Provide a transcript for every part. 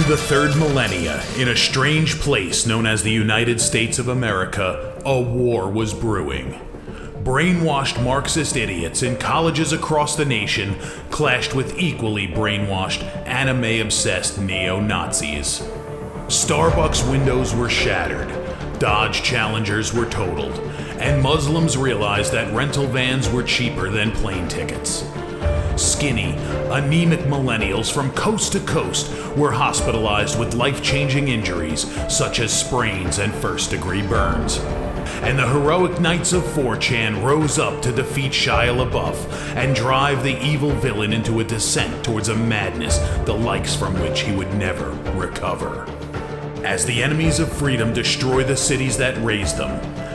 During the third millennia, in a strange place known as the United States of America, a war was brewing. Brainwashed Marxist idiots in colleges across the nation clashed with equally brainwashed, anime-obsessed neo-Nazis. Starbucks windows were shattered, Dodge Challengers were totaled, and Muslims realized that rental vans were cheaper than plane tickets. Skinny, anemic millennials from coast to coast were hospitalized with life-changing injuries such as sprains and first-degree burns. And the heroic knights of 4chan rose up to defeat Shia LaBeouf and drive the evil villain into a descent towards a madness the likes from which he would never recover. As the enemies of freedom destroy the cities that raised them,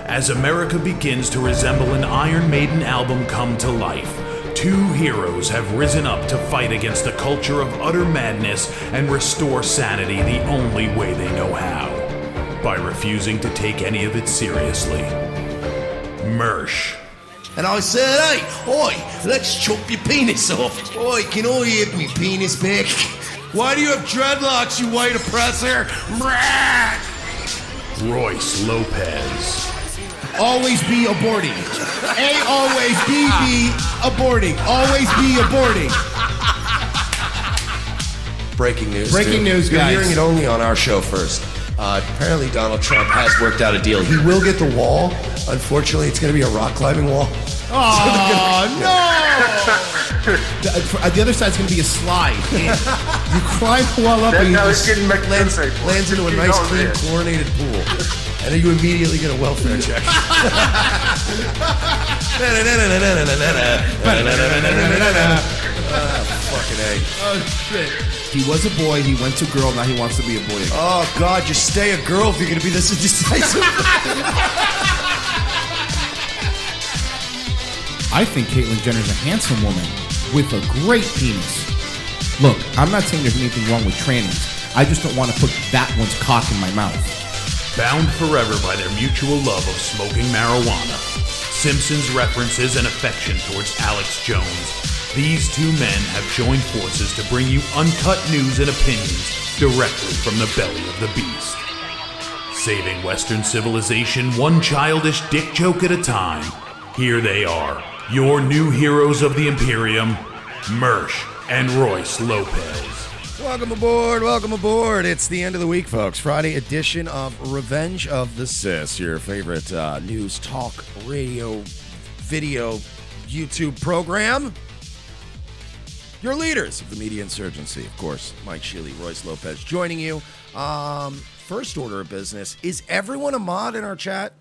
as America begins to resemble an Iron Maiden album come to life, two heroes have risen up to fight against the culture of utter madness and restore sanity the only way they know how. By refusing to take any of it seriously. Mersh. And I said, hey, oi, let's chop your penis off. Oi, can I have me penis back? Why do you have dreadlocks, you white oppressor? Royce Lopez. Always be aborting. A, always, B, aborting. Always be aborting. Breaking news. Breaking news, You're guys. hearing it only on our show first. Apparently Donald Trump has worked out a deal. He will get the wall. Unfortunately, it's going to be a rock climbing wall. Oh, no! The other side's going to be a slide. You climb the wall up and you just lands into a nice, clean, chlorinated pool. And then you immediately get a welfare check. Fucking A. Oh, shit. He was a boy, he went to girl, now he wants to be a boy again. Oh, God, just stay a girl if you're going to be this indecisive. I think Caitlyn Jenner's a handsome woman with a great penis. Look, I'm not saying there's anything wrong with trannies. I just don't want to put that one's cock in my mouth. Bound forever by their mutual love of smoking marijuana, Simpsons references and affection towards Alex Jones, these two men have joined forces to bring you uncut news and opinions directly from the belly of the beast. Saving Western civilization one childish dick joke at a time, here they are, your new heroes of the Imperium, Mersh and Royce Lopez. Welcome aboard, welcome aboard. It's the end of the week, folks. Friday edition of Revenge of the Sis, your favorite news, talk, radio, video, YouTube program. Your leaders of the media insurgency, of course, Mike Shealy, Royce Lopez, joining you. First order of business, is everyone a mod in our chat?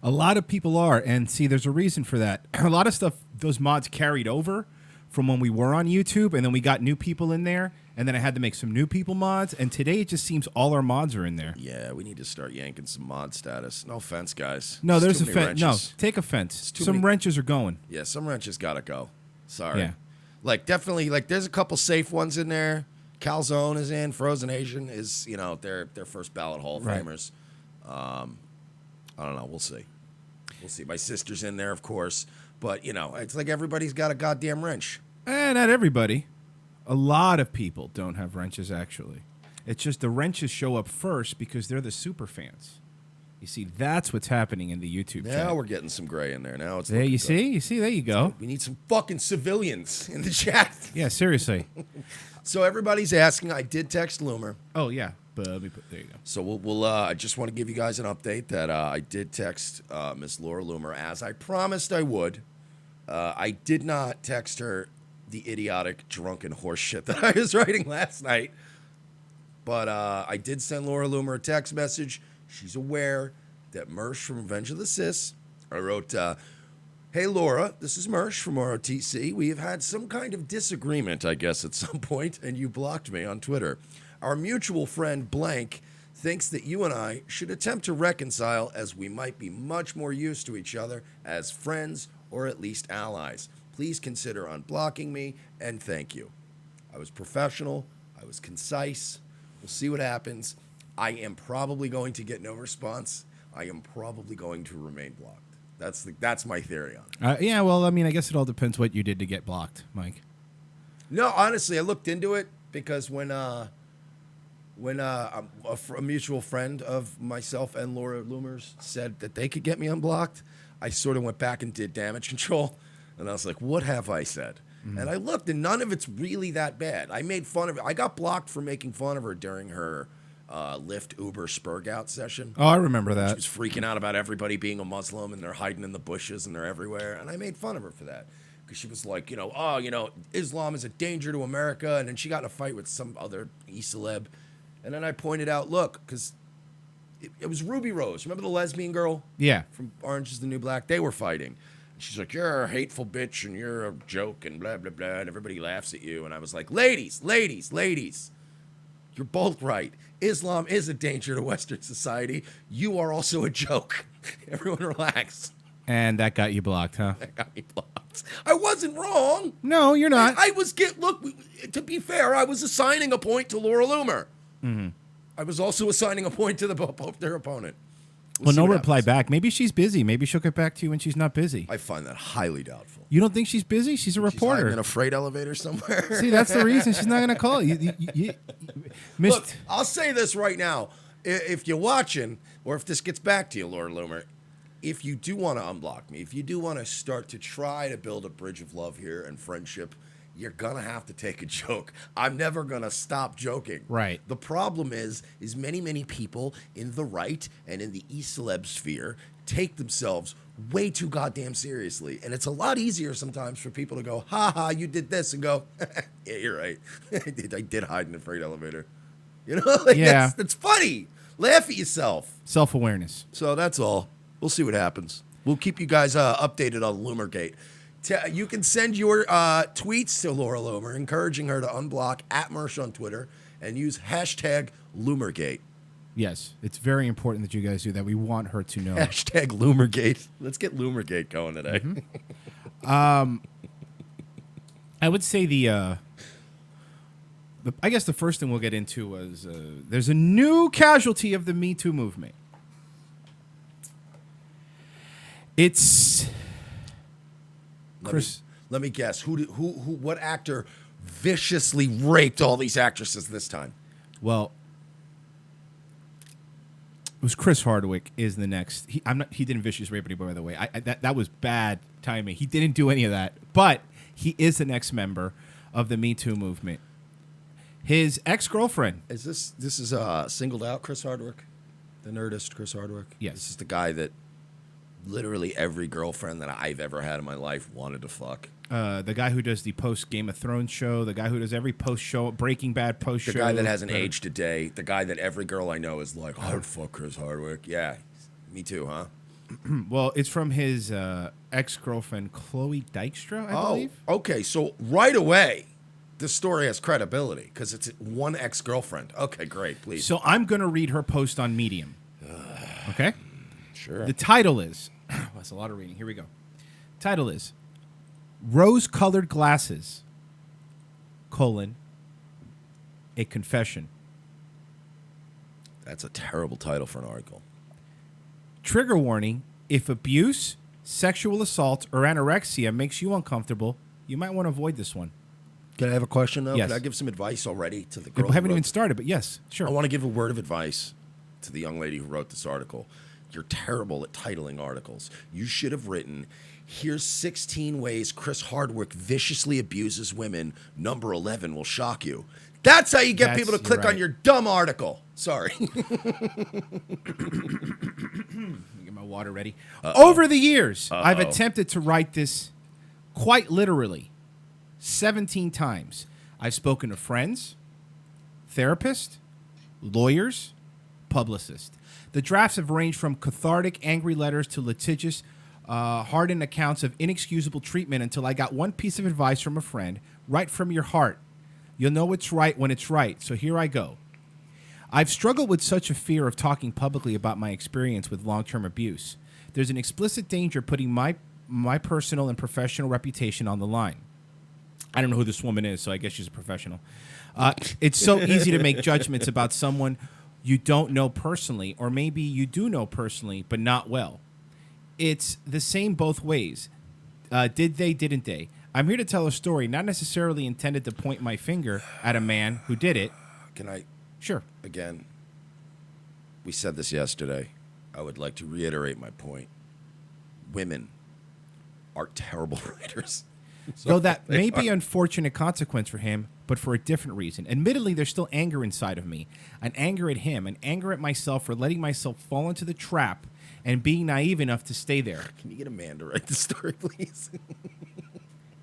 A lot of people are, and see, there's a reason for that. A lot of stuff, those mods carried over from when we were on YouTube, and then we got new people in there, and then I had to make some new people mods, and today it just seems all our mods are in there. Yeah, we need to start yanking some mod status. No offense, guys. No, There's there's too many offense. No, wrenches. take offense. too Some many- wrenches are going. Yeah, some wrenches gotta go. Sorry. Yeah. Like, definitely, like, there's a couple safe ones in there. Calzone is in. Frozen Asian is, you know, their first ballot Hall of Right. Famers. I don't know. We'll see. We'll see. My sister's in there, of course. But, you know, it's like everybody's got a goddamn wrench. Not everybody. A lot of people don't have wrenches, actually. It's just the wrenches show up first because they're the super fans. You see, that's what's happening in the YouTube Now chat. we're getting some gray in there. Now it's There, looking you good. see? You see? There you go. We need some fucking civilians in the chat. Yeah, seriously. So everybody's asking. I did text Loomer. Oh, yeah. But let me put, there you go. So we'll I just want to give you guys an update that I did text Miss Laura Loomer as I promised I would. I did not text her the idiotic drunken horse shit that I was writing last night. But I did send Laura Loomer a text message. She's aware that Mersh from Revenge of the Sis. I wrote, hey, Laura, this is Mersh from ROTC. We have had some kind of disagreement, I guess, at some point, and you blocked me on Twitter. Our mutual friend, Blank, thinks that you and I should attempt to reconcile as we might be much more used to each other as friends or at least allies. Please consider unblocking me, and thank you. I was professional. I was concise. We'll see what happens. I am probably going to get no response. I am probably going to remain blocked. That's my theory on it. Yeah, well, I mean, I guess it all depends what you did to get blocked, Mike. No, honestly, I looked into it because when when a mutual friend of myself and Laura Loomer's said that they could get me unblocked, I sort of went back and did damage control. And I was like, what have I said? And I looked, and none of it's really that bad. I made fun of it. I got blocked for making fun of her during her Lyft Uber Spurg out session. Oh, I remember that. She was freaking out about everybody being a Muslim, and they're hiding in the bushes, and they're everywhere. And I made fun of her for that. Because she was like, Islam is a danger to America. And then she got in a fight with some other e-celeb. And then I pointed out, look, because it was Ruby Rose. Remember the lesbian girl? Yeah. From Orange is the New Black? They were fighting. And she's like, you're a hateful bitch, and you're a joke, and blah, blah, blah. And everybody laughs at you. And I was like, ladies. You're both right. Islam is a danger to Western society. You are also a joke. Everyone relax. And that got you blocked, huh? That got me blocked. I wasn't wrong. No, you're not. Look, to be fair, I was assigning a point to Laura Loomer. Mm-hmm. I was also assigning a point to their opponent. Well, no reply back. Maybe she's busy. Maybe she'll get back to you when she's not busy. I find that highly doubtful. You don't think she's busy? She's a reporter. She's in a freight elevator somewhere. See, that's the reason she's not going to call you. Look, I'll say this right now. If you're watching, or if this gets back to you, Laura Loomer, if you do want to unblock me, if you do want to start to try to build a bridge of love here and friendship, you're going to have to take a joke. I'm never going to stop joking. Right. The problem is many people in the right and in the e-celeb sphere take themselves way too goddamn seriously. And it's a lot easier sometimes for people to go, ha ha, you did this, and go, yeah, you're right. I did hide in a freight elevator. Yeah. That's funny. Laugh at yourself. Self-awareness. So that's all. We'll see what happens. We'll keep you guys updated on Loomergate. You can send your tweets to Laura Loomer, encouraging her to unblock @Mersh on Twitter and use hashtag Loomergate. Yes, it's very important that you guys do that. We want her to know. Hashtag Loomergate. Let's get Loomergate going today. Mm-hmm. I would say I guess the first thing we'll get into was there's a new casualty of the Me Too movement. It's Chris. Let me guess. What actor viciously raped all these actresses this time? Well, it was Chris Hardwick is the next. He didn't vicious rape anybody, by the way. That was bad timing. He didn't do any of that. But he is the next member of the Me Too movement. His ex-girlfriend. This is singled out Chris Hardwick, the nerdist Chris Hardwick? Yes. This is the guy that literally every girlfriend that I've ever had in my life wanted to fuck. The guy who does the post Game of Thrones show, the guy who does every post show, Breaking Bad post show. The guy that hasn't aged a day, the guy that every girl I know is like, I'd fuck Chris Hardwick. Yeah, me too, huh? Well, it's from his ex-girlfriend, Chloe Dykstra, I believe. Okay, so right away, this story has credibility because it's one ex-girlfriend. Okay, great, please. So I'm going to read her post on Medium. Okay? Sure. The title is, that's a lot of reading. Here we go. Title is, Rose-Colored Glasses, a confession. That's a terrible title for an article. Trigger warning, if abuse, sexual assault, or anorexia makes you uncomfortable, you might want to avoid this one. Can I have a question, though? Yes. Can I give some advice already to the girl? We haven't even started, but yes, sure. I want to give a word of advice to the young lady who wrote this article. You're terrible at titling articles. You should have written, here's 16 ways Chris Hardwick viciously abuses women. Number 11 will shock you. That's how you get people to click on your dumb article. Sorry. Get my water ready. Over the years, I've attempted to write this quite literally 17 times. I've spoken to friends, therapists, lawyers, publicists. The drafts have ranged from cathartic, angry letters to litigious, hardened accounts of inexcusable treatment until I got one piece of advice from a friend, right from your heart. You'll know it's right when it's right, so here I go. I've struggled with such a fear of talking publicly about my experience with long-term abuse. There's an explicit danger putting my personal and professional reputation on the line. I don't know who this woman is, so I guess she's a professional. It's so easy to make judgments about someone you don't know personally, or maybe you do know personally, but not well. It's the same both ways. Did they, didn't they? I'm here to tell a story, not necessarily intended to point my finger at a man who did it. Can I Sure. Again, we said this yesterday. I would like to reiterate my point. Women are terrible writers. Though that may be an unfortunate consequence for him, but for a different reason. Admittedly, there's still anger inside of me. An anger at him, an anger at myself for letting myself fall into the trap and being naive enough to stay there. Can you get a man to write the story, please?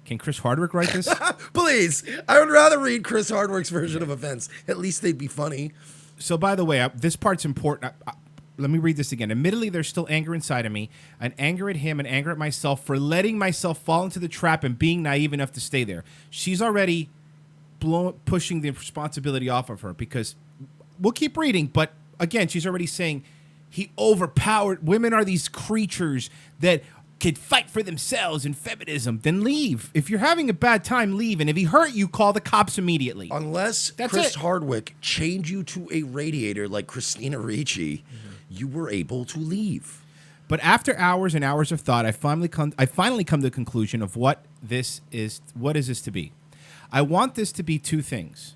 Can Chris Hardwick write this? Please. I would rather read Chris Hardwick's version of events. At least they'd be funny. So, by the way, this part's important. Let me read this again. Admittedly, there's still anger inside of me, an anger at him, an anger at myself for letting myself fall into the trap and being naive enough to stay there. She's already pushing the responsibility off of her because we'll keep reading, but again, she's already saying he overpowered. Women are these creatures that could fight for themselves and feminism. Then leave. If you're having a bad time, leave. And if he hurt you, call the cops immediately. Unless Chris Hardwick chained you to a radiator like Christina Ricci, you were able to leave. But after hours and hours of thought, I finally come to the conclusion of what is this to be. I want this to be two things.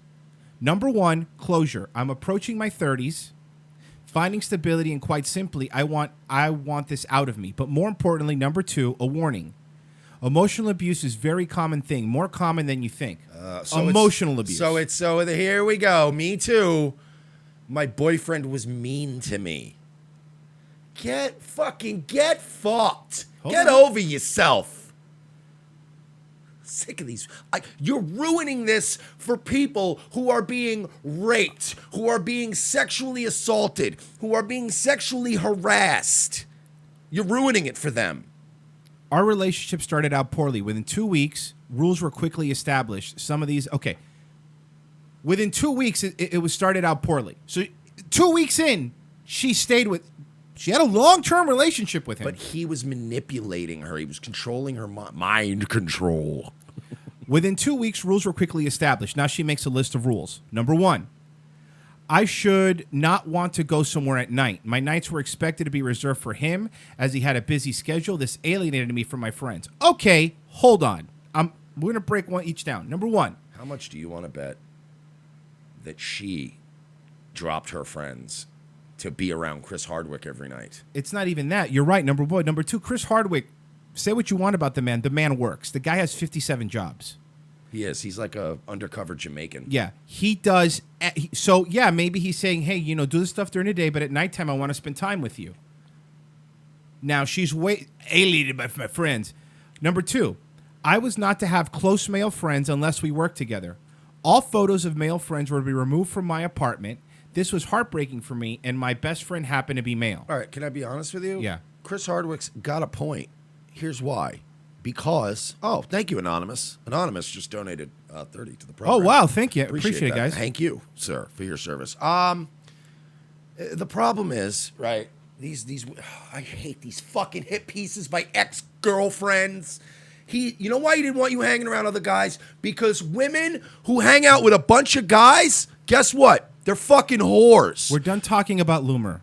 Number one, closure. I'm approaching my 30s, finding stability, and quite simply, I want this out of me. But more importantly, number two, a warning. Emotional abuse is a very common thing, more common than you think. Emotional abuse. So here we go. Me too. My boyfriend was mean to me. Get fucked. Get over yourself. Sick of these. You're ruining this for people who are being raped, who are being sexually assaulted, who are being sexually harassed. You're ruining it for them. Our relationship started out poorly. Within 2 weeks, rules were quickly established. Some of these, okay. Within 2 weeks, it was started out poorly. So 2 weeks in, she had a long-term relationship with him. But he was manipulating her. He was controlling her mind control. Within 2 weeks, rules were quickly established. Now she makes a list of rules. Number one, I should not want to go somewhere at night. My nights were expected to be reserved for him as he had a busy schedule. This alienated me from my friends. Okay, hold on. We're going to break one each down. Number one. How much do you want to bet that she dropped her friends to be around Chris Hardwick every night? It's not even that. You're right, number one. Number two, Chris Hardwick, say what you want about the man. The man works. The guy has 57 jobs. He is. He's like a undercover Jamaican. Yeah, he does. So, yeah, maybe he's saying, hey, do this stuff during the day, but at nighttime I want to spend time with you. Now, she's alienated by my friends. Number two, I was not to have close male friends unless we worked together. All photos of male friends were to be removed from my apartment. This was heartbreaking for me, and my best friend happened to be male. All right, can I be honest with you? Yeah. Chris Hardwick's got a point. Here's why. Because, thank you, Anonymous. Anonymous just donated 30 to the program. Oh, wow, thank you. Appreciate it, guys. Thank you, sir, for your service. The problem is, right, these I hate these fucking hit pieces by ex-girlfriends. You know why he didn't want you hanging around other guys? Because women who hang out with a bunch of guys, guess what? They're fucking whores. We're done talking about Loomer.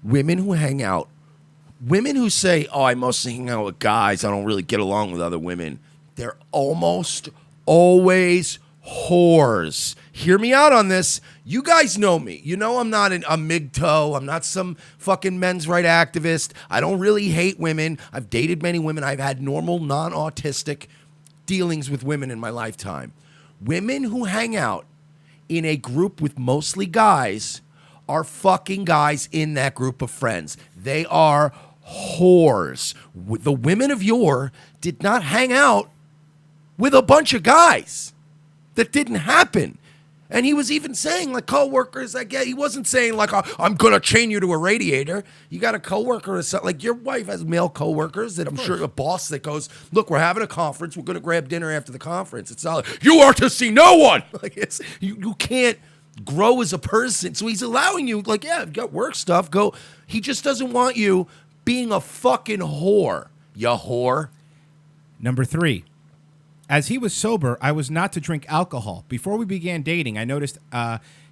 Women who hang out, women who say, I mostly hang out with guys, I don't really get along with other women, they're almost always whores. Hear me out on this. You guys know me. You know I'm not a MGTOW. I'm not some fucking men's right activist. I don't really hate women. I've dated many women. I've had normal, non-autistic dealings with women in my lifetime. Women who hang out in a group with mostly guys are fucking guys in that group of friends. They are whores. The women of yore did not hang out with a bunch of guys. That didn't happen. And he was even saying, like, coworkers, he wasn't saying, like, I'm going to chain you to a radiator. You got a coworker or something. Like, your wife has male coworkers that I'm sure a boss that goes, look, we're having a conference. We're going to grab dinner after the conference. It's not like, you are to see no one. Like, you can't grow as a person. So he's allowing you, like, yeah, you've got work stuff. Go. He just doesn't want you being a fucking whore. You whore. Number three. As he was sober, I was not to drink alcohol. Before we began dating, I noticed,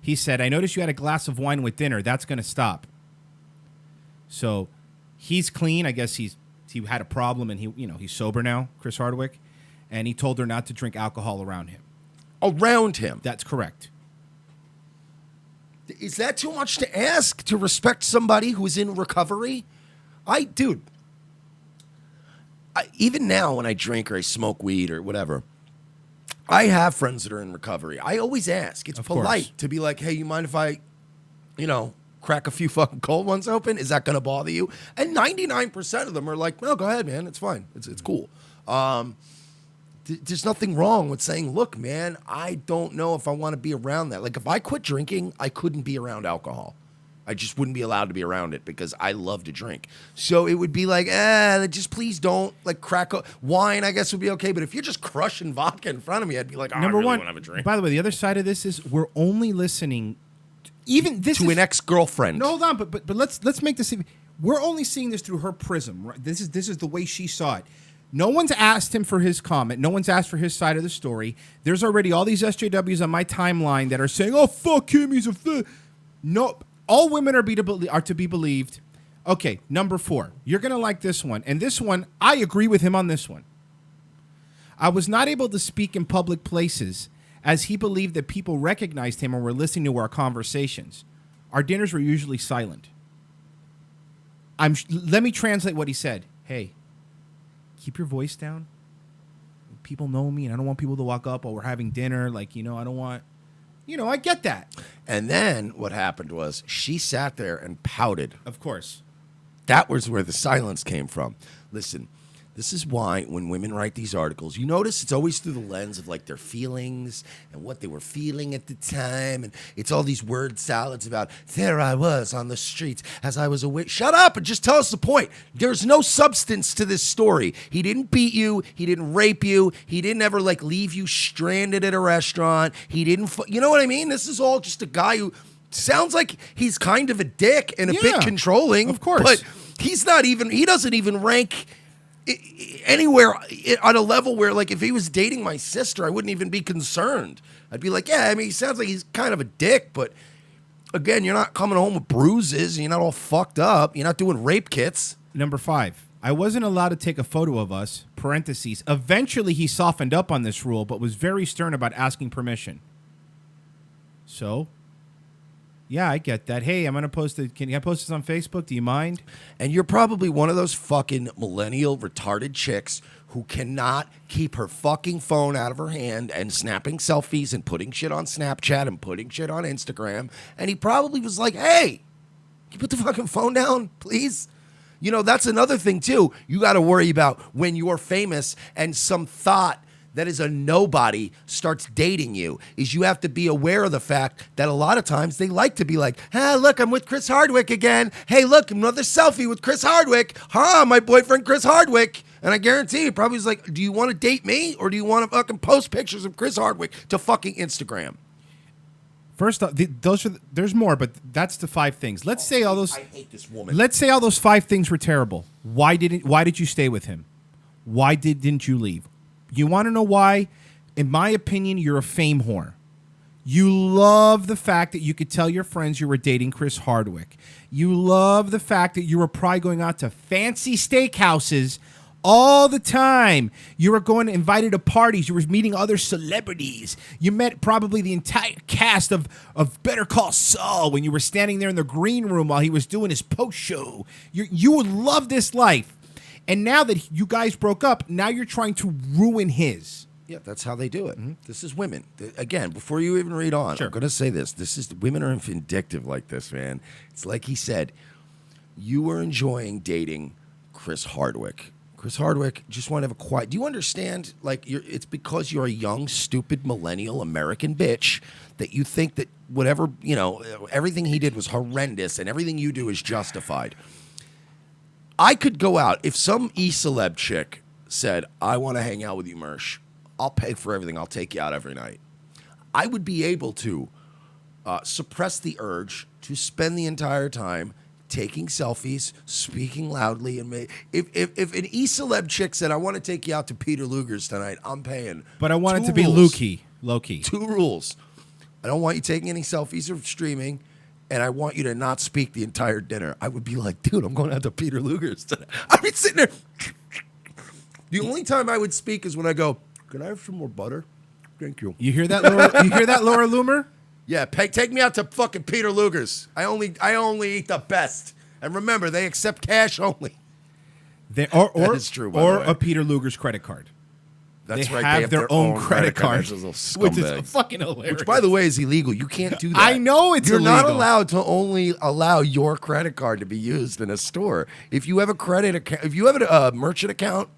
he said, I noticed you had a glass of wine with dinner. That's going to stop. So he's clean. I guess he had a problem and he's sober now, Chris Hardwick. And he told her not to drink alcohol around him. Around him? That's correct. Is that too much to ask to respect somebody who's in recovery? Even now when I drink or I smoke weed or whatever, I have friends that are in recovery. I always ask. It's polite to be like, hey, you mind if I, crack a few fucking cold ones open? Is that going to bother you? And 99% of them are like, no, go ahead, man. It's fine. It's cool. There's nothing wrong with saying, look, man, I don't know if I want to be around that. Like, if I quit drinking, I couldn't be around alcohol. I just wouldn't be allowed to be around it because I love to drink. So it would be like, just please don't, like, wine, I guess, would be okay. But if you're just crushing vodka in front of me, I'd be like, I really want to have a drink. By the way, the other side of this is we're only listening to an ex-girlfriend. No, hold on, but let's make this. We're only seeing this through her prism. Right? This is the way she saw it. No one's asked him for his comment. No one's asked for his side of the story. There's already all these SJWs on my timeline that are saying, "Oh, fuck him, he's a." No, all women are to be believed. Okay, number 4. You're gonna like this one, and this one I agree with him on this one. I was not able to speak in public places as he believed that people recognized him and were listening to our conversations. Our dinners were usually silent. Let me translate what he said. Hey, keep your voice down. People know me, and I don't want people to walk up while we're having dinner. Like, I don't want... I get that. And then what happened was she sat there and pouted. Of course. That was where the silence came from. Listen, this is why when women write these articles, you notice it's always through the lens of like their feelings and what they were feeling at the time. And it's all these word salads about, there I was on the streets as I was away. Shut up and just tell us the point. There's no substance to this story. He didn't beat you. He didn't rape you. He didn't ever like leave you stranded at a restaurant. He didn't, you know what I mean? This is all just a guy who sounds like he's kind of a dick and a bit controlling. Of course. But he doesn't even rank anywhere on a level where, like, if he was dating my sister, I wouldn't even be concerned. I'd be like, yeah, I mean, he sounds like he's kind of a dick, but again, you're not coming home with bruises. You're not all fucked up. You're not doing rape kits. Number 5. I wasn't allowed to take a photo of us, parentheses. Eventually, he softened up on this rule, but was very stern about asking permission. So... yeah, I get that. Hey, I'm going to post it. Can I post this on Facebook? Do you mind? And you're probably one of those fucking millennial retarded chicks who cannot keep her fucking phone out of her hand and snapping selfies and putting shit on Snapchat and putting shit on Instagram. And he probably was like, hey, can you put the fucking phone down, please? That's another thing, too. You got to worry about when you're famous and some thought that is a nobody starts dating you, is you have to be aware of the fact that a lot of times they like to be like, look, I'm with Chris Hardwick again. Hey, look, another selfie with Chris Hardwick. My boyfriend Chris Hardwick. And I guarantee he probably was like, do you want to date me or do you want to fucking post pictures of Chris Hardwick to fucking Instagram? First off, there's more, but that's the 5 things. Let's say all those... I hate this woman. Let's say all those 5 things were terrible. Why did you stay with him? Why didn't you leave? You want to know why? In my opinion, you're a fame whore. You love the fact that you could tell your friends you were dating Chris Hardwick. You love the fact that you were probably going out to fancy steakhouses all the time. You were going invited to parties. You were meeting other celebrities. You met probably the entire cast of Better Call Saul when you were standing there in the green room while he was doing his post show. You would love this life. And now that you guys broke up, now you're trying to ruin his. Yeah, that's how they do it. Mm-hmm. This is women. Again, before you even read on, sure. I'm going to say this. Women are vindictive like this, man. It's like he said, you were enjoying dating Chris Hardwick. Chris Hardwick just want to have a quiet... Do you understand? Like, it's because you're a young, stupid, millennial American bitch that you think that whatever, everything he did was horrendous and everything you do is justified. I could go out. If some E-celeb chick said, I want to hang out with you, Mersh, I'll pay for everything. I'll take you out every night. I would be able to suppress the urge to spend the entire time taking selfies, speaking loudly. And if an E-celeb chick said, I want to take you out to Peter Luger's tonight, I'm paying. But I want it to be low-key. 2 rules. I don't want you taking any selfies or streaming. And I want you to not speak the entire dinner. I would be like, dude, I'm going out to Peter Luger's tonight. I'd be sitting there. The only time I would speak is when I go, can I have some more butter? Thank you. You hear that, Laura? You hear that, Laura Loomer? Yeah, take me out to fucking Peter Luger's. I only eat the best. And remember, they accept cash only. That is true, by or the way. a Peter Luger's credit card. That's They right. have they have their own credit card, Those little which is scumbags. fucking hilarious. Which, by the way, is illegal. You can't do that. I know it's You're not illegal. allowed to only allow your credit card to be used in a store. If you have a credit account, if you have a merchant account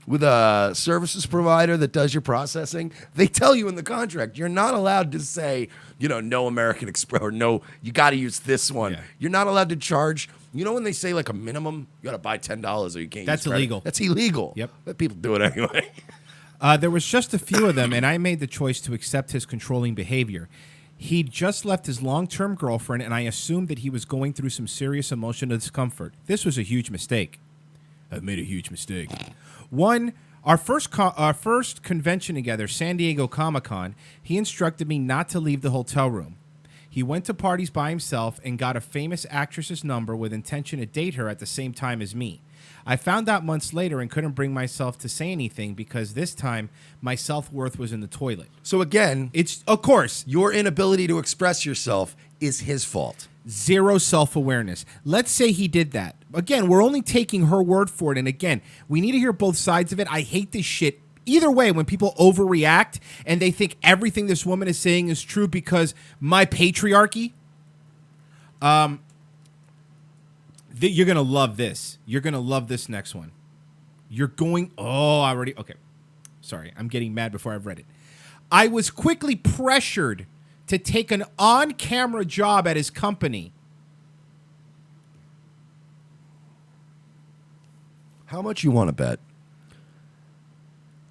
with a services provider that does your processing, they tell you in the contract you're not allowed to say, no American Express or no, you got to use this one. Yeah. You're not allowed to charge. You know when they say like a minimum, you got to buy $10 or you can't. That's use credit? illegal. That's illegal. Yep. But people do it anyway. There was just a few of them, and I made the choice to accept his controlling behavior. He'd just left his long-term girlfriend, and I assumed that he was going through some serious emotional discomfort. This was a huge mistake. I've made a huge mistake. One, our first convention together, San Diego Comic-Con, he instructed me not to leave the hotel room. He went to parties by himself and got a famous actress's number with intention to date her at the same time as me. I found out months later and couldn't bring myself to say anything because this time my self-worth was in the toilet. So again, It's, of course, your inability to express yourself is his fault. zero self-awareness. Let's say he did that. Again, we're only taking her word for it. And again, we need to hear both sides of it. I hate this shit. Either way, when people overreact and they think everything this woman is saying is true because my patriarchy, you're going to love this. You're going to love this next one. Okay. Sorry, I'm getting mad before I've read it. I was quickly pressured to take an on-camera job at his company. How much you want to bet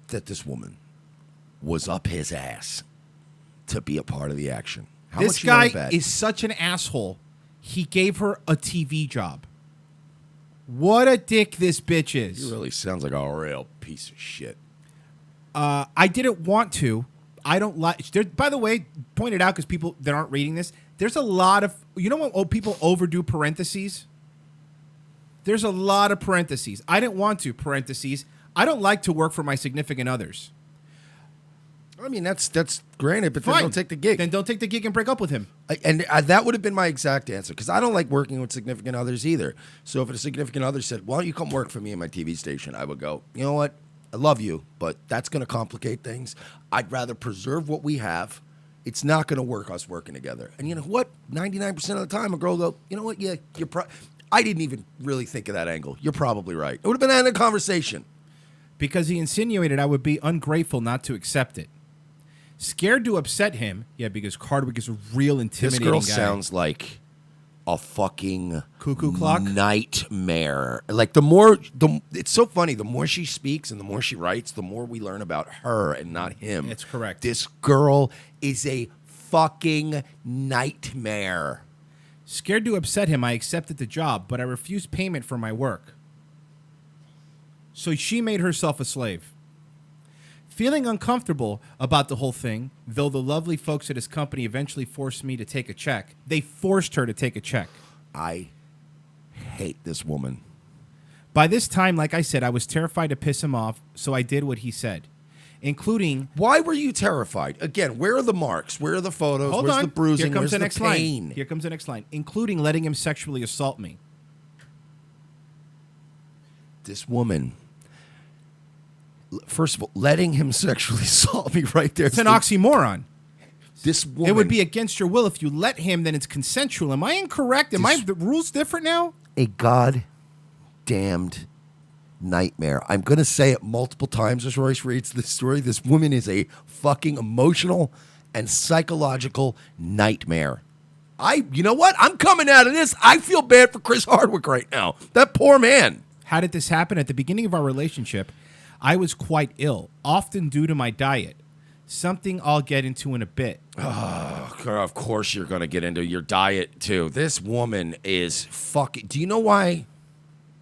that this woman was up his ass to be a part of the action? How This much you wanna guy bet? is such an asshole. He gave her a TV job. What a dick this bitch He is. really sounds like a real piece of shit. I didn't want to. I don't like. By the way, pointed out because people that aren't reading this, there's a lot of. You know when people overdo parentheses? There's a lot of parentheses. I didn't want to parentheses. I don't like to work for my significant others. I mean, that's granted, but Fine. then don't take the gig. Then don't take the gig and break up with him. That would have been my exact answer because I don't like working with significant others either. So if a significant other said, "Why don't you come work for me in my TV station?" I would go, "You know what? I love you, but that's going to complicate things. I'd rather preserve what we have. It's not going to work us working together." And you know what? 99% of the time, a girl will go, "You know what? Yeah, I didn't even really think of that angle. You're probably right." It would have been an end of conversation. Because he insinuated I would be ungrateful not to accept it. Scared to upset him, because Hardwick is a real This intimidating girl guy. sounds like a fucking Cuckoo clock? nightmare. Like it's so funny. The more she speaks and the more she writes, the more we learn about her and not him. It's correct. This girl is a fucking nightmare. Scared to upset him, I accepted the job, but I refused payment for my work. So she made herself a slave. Feeling uncomfortable about the whole thing, though the lovely folks at his company eventually forced me to take a check. They forced her to take a check. I hate this woman. By this time, like I said, I was terrified to piss him off, so I did what he said, including... Why were you terrified? Again, where are the marks? Where are the photos? Hold Where's on. the bruising? Here comes Where's the the next pain? line. Here comes the next line. Including letting him sexually assault me. This woman... First of all, letting him sexually assault me right there. It's an oxymoron. This woman... It would be against your will. If you let him, then it's consensual. Am I incorrect? The rules different now? a goddamned nightmare. I'm going to say it multiple times as Royce reads this story. This woman is a fucking emotional and psychological nightmare. You know what? I'm coming out of this. I feel bad for Chris Hardwick right now. That poor man. How did this happen? At the beginning of our relationship, I was quite ill, often due to my diet. Something I'll get into in a bit. Oh, of course you're going to get into your diet, too. This woman is fucking... Do you know why?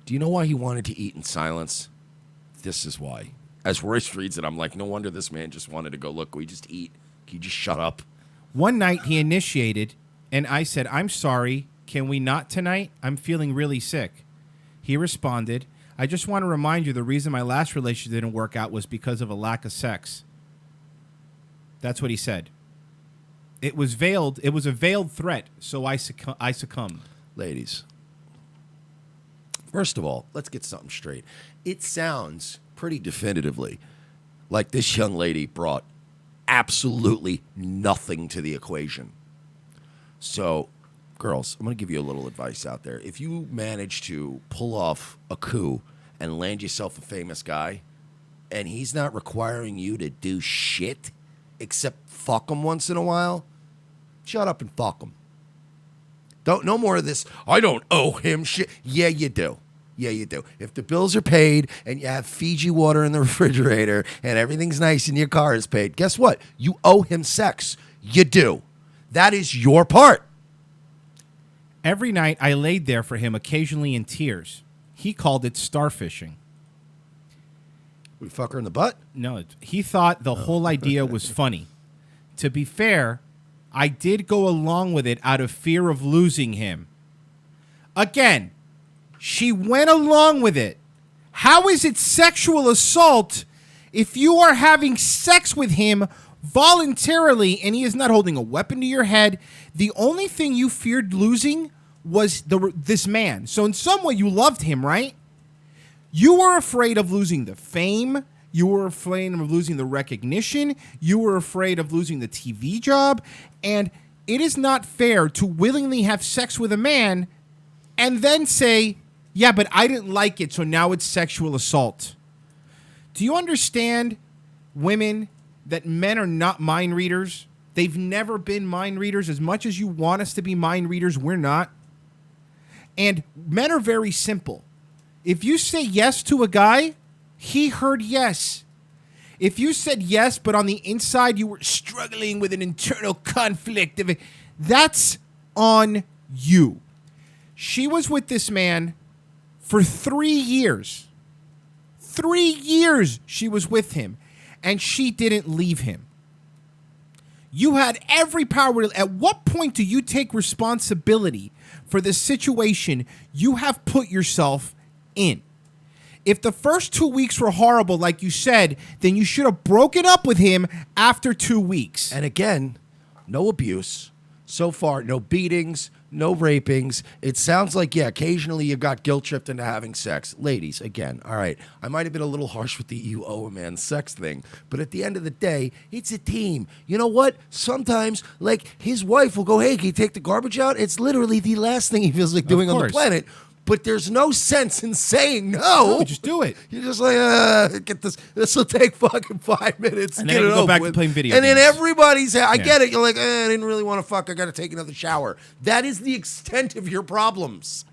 Do you know why he wanted to eat in silence? This is why. As Royce reads it, I'm like, no wonder this man just wanted to go, look, we just eat. Can you just shut up? One night he initiated, and I said, I'm sorry. Can we not tonight? I'm feeling really sick. He responded, I just want to remind you the reason my last relationship didn't work out was because of a lack of sex. That's what he said. It was veiled. It was a veiled threat, so I succumbed. Ladies, first of all, let's get something straight. It sounds pretty definitively like this young lady brought absolutely nothing to the equation. So, girls, I'm going to give you a little advice out there. If you manage to pull off a coup and land yourself a famous guy, and he's not requiring you to do shit except fuck him once in a while, shut up and fuck him. No more of this, I don't owe him shit. Yeah, you do. Yeah, you do. If the bills are paid and you have Fiji water in the refrigerator and everything's nice and your car is paid, guess what? You owe him sex. You do. That is your part. Every night I laid there for him, occasionally in tears. He called it starfishing. We fuck her in the butt? No, he thought the whole idea was funny. To be fair, I did go along with it out of fear of losing him. Again, she went along with it. How is it sexual assault if you are having sex with him voluntarily and he is not holding a weapon to your head? The only thing you feared losing was this man. So in some way you loved him, right? You were afraid of losing the fame. You were afraid of losing the recognition. You were afraid of losing the TV job. And it is not fair to willingly have sex with a man and then say, yeah, but I didn't like it, so now it's sexual assault. Do you understand, women, that men are not mind readers? They've never been mind readers. As much as you want us to be mind readers, we're not. And men are very simple. If you say yes to a guy, he heard yes. If you said yes, but on the inside you were struggling with an internal conflict, that's on you. She was with this man for 3 years. 3 years she was with him, and she didn't leave him. You had every power. At what point do you take responsibility for the situation you have put yourself in? If the first 2 weeks were horrible, like you said, then you should have broken up with him after 2 weeks. And again, no abuse. So far, no beatings, no rapings. It sounds like, yeah, occasionally you got guilt-tripped into having sex. Ladies, again, all right, I might have been a little harsh with the you owe a man sex thing, but at the end of the day, it's a team. You know what? Sometimes, like, his wife will go, hey, can you take the garbage out? It's literally the last thing he feels like doing on the planet. But there's no sense in saying no. No, just do it. You're just like, get this. This will take fucking 5 minutes. And then get it go back to playing video games. And then everybody's, I get it. You're like, I didn't really want to fuck. I got to take another shower. That is the extent of your problems.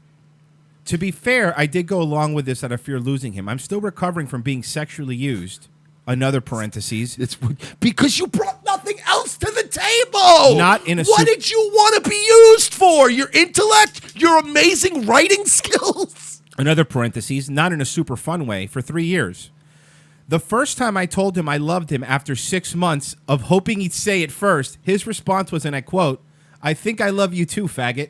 To be fair, I did go along with this out of fear of losing him. I'm still recovering from being sexually used. Another parentheses. It's because you brought nothing else to the table. Not in a. What did you want to be used for? Your intellect? Your amazing writing skills? Another parentheses. Not in a super fun way. For 3 years. The first time I told him I loved him after 6 months of hoping he'd say it first, his response was, and I quote, "I think I love you too, faggot."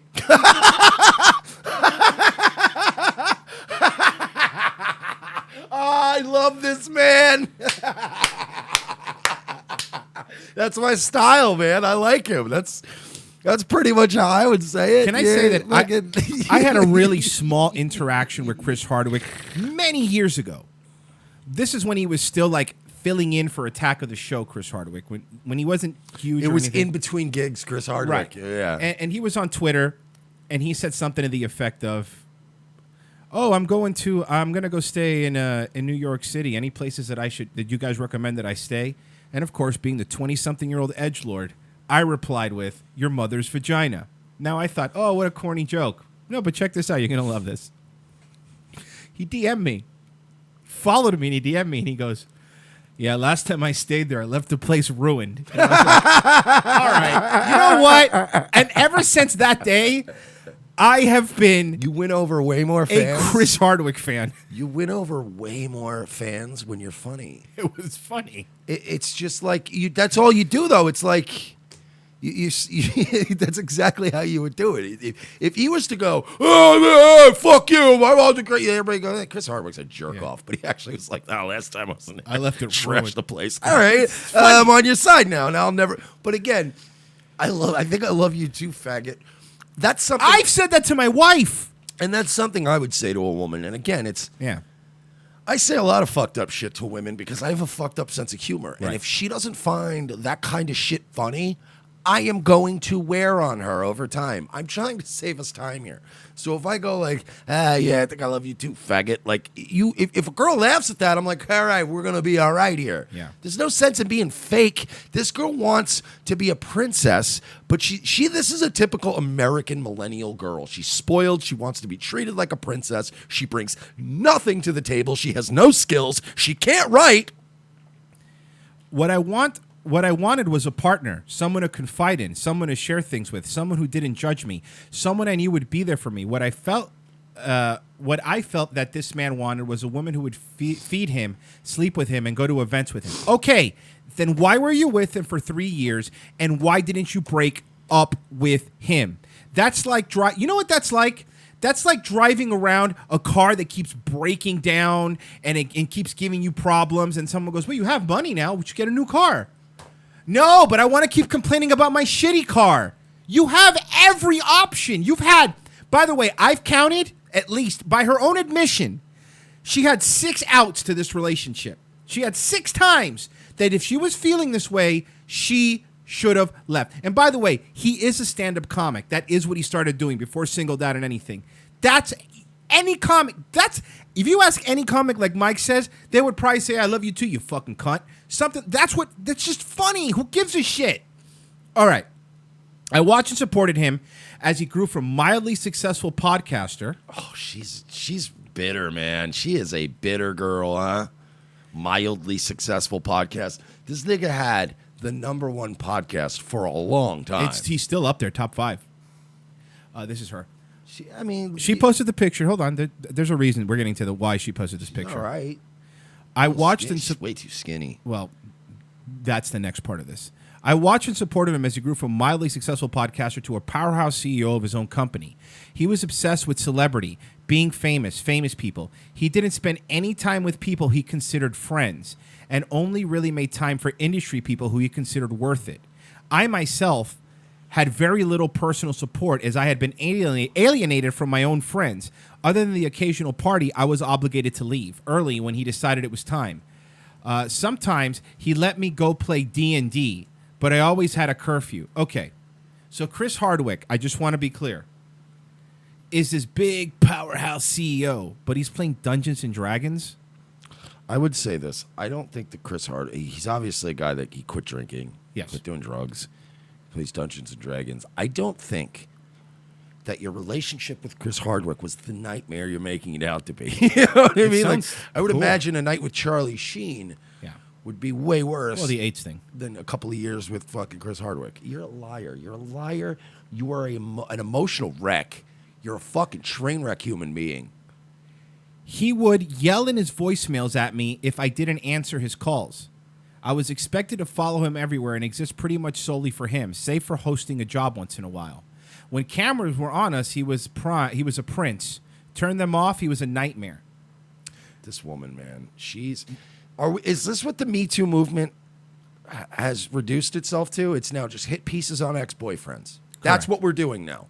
I love this man. That's my style, man. I like him. That's pretty much how I would say it. Can I say that I had a really small interaction with Chris Hardwick many years ago. This is when he was still like filling in for Attack of the Show, Chris Hardwick, when he wasn't huge. It or was anything. in between gigs, Chris Hardwick. Right. Yeah. And he was on Twitter, and he said something to the effect of, "Oh, I'm gonna go stay in New York City. Any places that you guys recommend that I stay?" And of course, being the 20-something-year-old edgelord, I replied with, "Your mother's vagina." Now I thought, oh, what a corny joke. No, but check this out. You're gonna love this. He DM'd me, followed me, and he DM'd me, and he goes, "Yeah, last time I stayed there, I left the place ruined." And I was like, all right, you know what? And ever since that day, I have been You win over way more fans. a Chris Hardwick fan. You win over way more fans when you're funny. It was funny. It's just like that's all you do, though. It's like you that's exactly how you would do it. If he was to go, "Oh, fuck you, my mom's a great," everybody go, "Hey, Chris Hardwick's a jerk off," but he actually was like, "Oh, last time I was in there, I left it trashed ruined." the place." All right, I'm on your side now. Now I'll never. But again, I think I love you too, faggot. That's something. I've said that to my wife. And that's something I would say to a woman. And again, Yeah. I say a lot of fucked up shit to women because I have a fucked up sense of humor. Right. And if she doesn't find that kind of shit funny, I am going to wear on her over time. I'm trying to save us time here. So if I go like, yeah, I think I love you too, faggot. Like if a girl laughs at that, I'm like, all right, we're gonna be all right here. Yeah. There's no sense in being fake. This girl wants to be a princess, but this is a typical American millennial girl. She's spoiled. She wants to be treated like a princess. She brings nothing to the table. She has no skills. She can't write. What I wanted was a partner, someone to confide in, someone to share things with, someone who didn't judge me, someone I knew would be there for me. What I felt that this man wanted was a woman who would feed him, sleep with him, and go to events with him. Okay, then why were you with him for 3 years, and why didn't you break up with him? That's like you know what that's like? That's like driving around a car that keeps breaking down and it keeps giving you problems, and someone goes, well, you have money now. Would you get a new car? No, but I want to keep complaining about my shitty car. You have every option. By the way, I've counted, at least by her own admission, she had 6 outs to this relationship. She had 6 times that if she was feeling this way, she should have left. And by the way, he is a stand-up comic. That is what he started doing before Singled Out and anything. That's any comic. If you ask any comic like Mike says, they would probably say, I love you too, you fucking cunt. That's just funny. Who gives a shit? All right. I watched and supported him as he grew from mildly successful podcaster. Oh, she's bitter, man. She is a bitter girl, huh? Mildly successful podcast. This nigga had the #1 podcast for a long time. He's still up there, top 5. This is her. She posted the picture. Hold on. There's a reason we're getting to why she posted this picture. All right. I watched She's way too skinny. Well, that's the next part of this. I watched and supported him as he grew from a mildly successful podcaster to a powerhouse CEO of his own company. He was obsessed with celebrity, being famous people. He didn't spend any time with people he considered friends, and only really made time for industry people who he considered worth it. I myself had very little personal support as I had been alienated from my own friends. Other than the occasional party, I was obligated to leave early when he decided it was time. Sometimes he let me go play D&D, but I always had a curfew. Okay, so Chris Hardwick, I just want to be clear, is this big powerhouse CEO, but he's playing Dungeons and Dragons? I would say this. I don't think that Chris Hardwick, he's obviously a guy that he quit drinking, yes, quit doing drugs, plays Dungeons and Dragons. I don't think that your relationship with Chris Hardwick was the nightmare you're making it out to be. You know what I mean? Like, I would imagine a night with Charlie Sheen would be way worse. Well, the AIDS thing. Than a couple of years with fucking Chris Hardwick. You're a liar. You're a liar. You are an emotional wreck. You're a fucking train wreck human being. He would yell in his voicemails at me if I didn't answer his calls. I was expected to follow him everywhere and exist pretty much solely for him, save for hosting a job once in a while. When cameras were on us, he was a prince. Turn them off, he was a nightmare. This woman, man, is this what the Me Too movement has reduced itself to? It's now just hit pieces on ex-boyfriends. That's what we're doing now.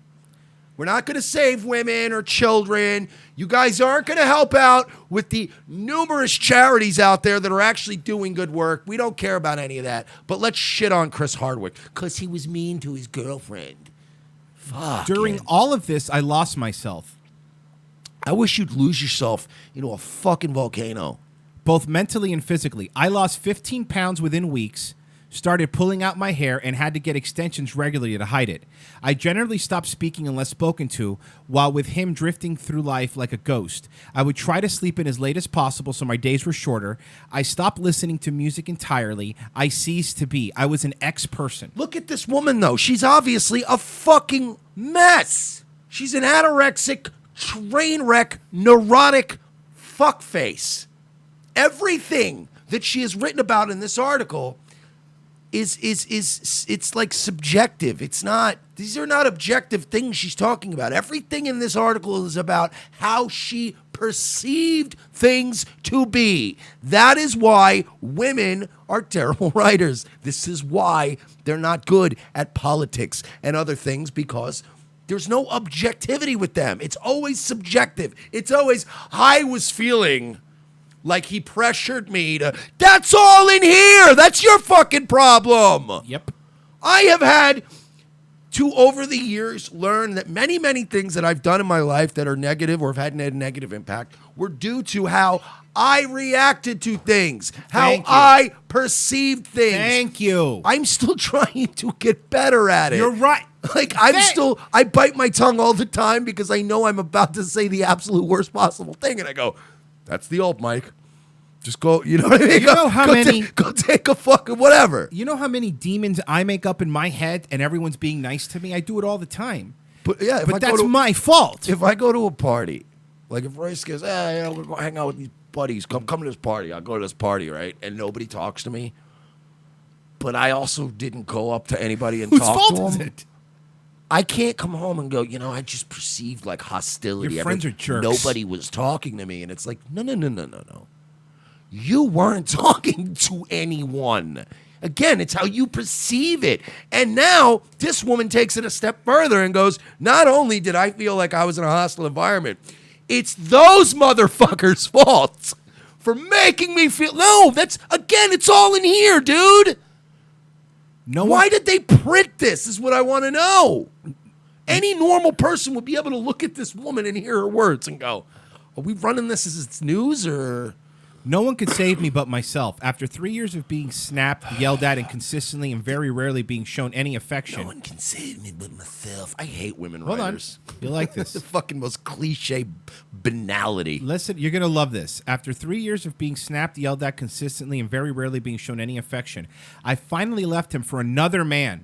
We're not going to save women or children. You guys aren't going to help out with the numerous charities out there that are actually doing good work. We don't care about any of that. But let's shit on Chris Hardwick because he was mean to his girlfriend. Fuck. During all of this, I lost myself. I wish you'd lose yourself into a fucking volcano. Both mentally and physically. I lost 15 pounds within weeks, started pulling out my hair, and had to get extensions regularly to hide it. I generally stopped speaking unless spoken to, while with him drifting through life like a ghost. I would try to sleep in as late as possible so my days were shorter. I stopped listening to music entirely. I ceased to be. I was an ex-person. Look at this woman, though. She's obviously a fucking mess. She's an anorexic, train wreck, neurotic fuckface. Everything that she has written about in this article is it's like subjective. It's not, these are not objective things she's talking about. Everything in this article is about how she perceived things to be. That is why women are terrible writers. This is why they're not good at politics and other things, because there's no objectivity with them. It's always subjective. It's always, I was feeling like he pressured me to, that's all in here. That's your fucking problem. Yep. I have had to, over the years, learn that many, many things that I've done in my life that are negative or have had a negative impact were due to how I reacted to things, how I perceived things. Thank you. I'm still trying to get better at it. You're right. Like, I bite my tongue all the time because I know I'm about to say the absolute worst possible thing. And I go, that's the old Mike. Just go, you know what I mean? Go take a fucking whatever. You know how many demons I make up in my head and everyone's being nice to me? I do it all the time. But yeah, but that's my fault. If I go to a party, like if Royce goes, we're going to go hang out with these buddies. Come to this party. I'll go to this party, right? And nobody talks to me. But I also didn't go up to anybody and talk to them. Whose fault is it? I can't come home and go, I just perceived like hostility. Your friends are jerks. Nobody was talking to me. And it's like, no. You weren't talking to anyone. Again, it's how you perceive it. And now this woman takes it a step further and goes, not only did I feel like I was in a hostile environment, it's those motherfuckers' fault for making me feel. No, it's all in here, dude. Why did they print this is what I want to know. Any normal person would be able to look at this woman and hear her words and go, are we running this as it's news or... No one could save me but myself. After 3 years of being snapped, yelled at, and consistently and very rarely being shown any affection. No one can save me but myself. I hate women Hold writers. on. You like this. The fucking most cliche banality. Listen, you're going to love this. After 3 years of being snapped, yelled at consistently, and very rarely being shown any affection, I finally left him for another man.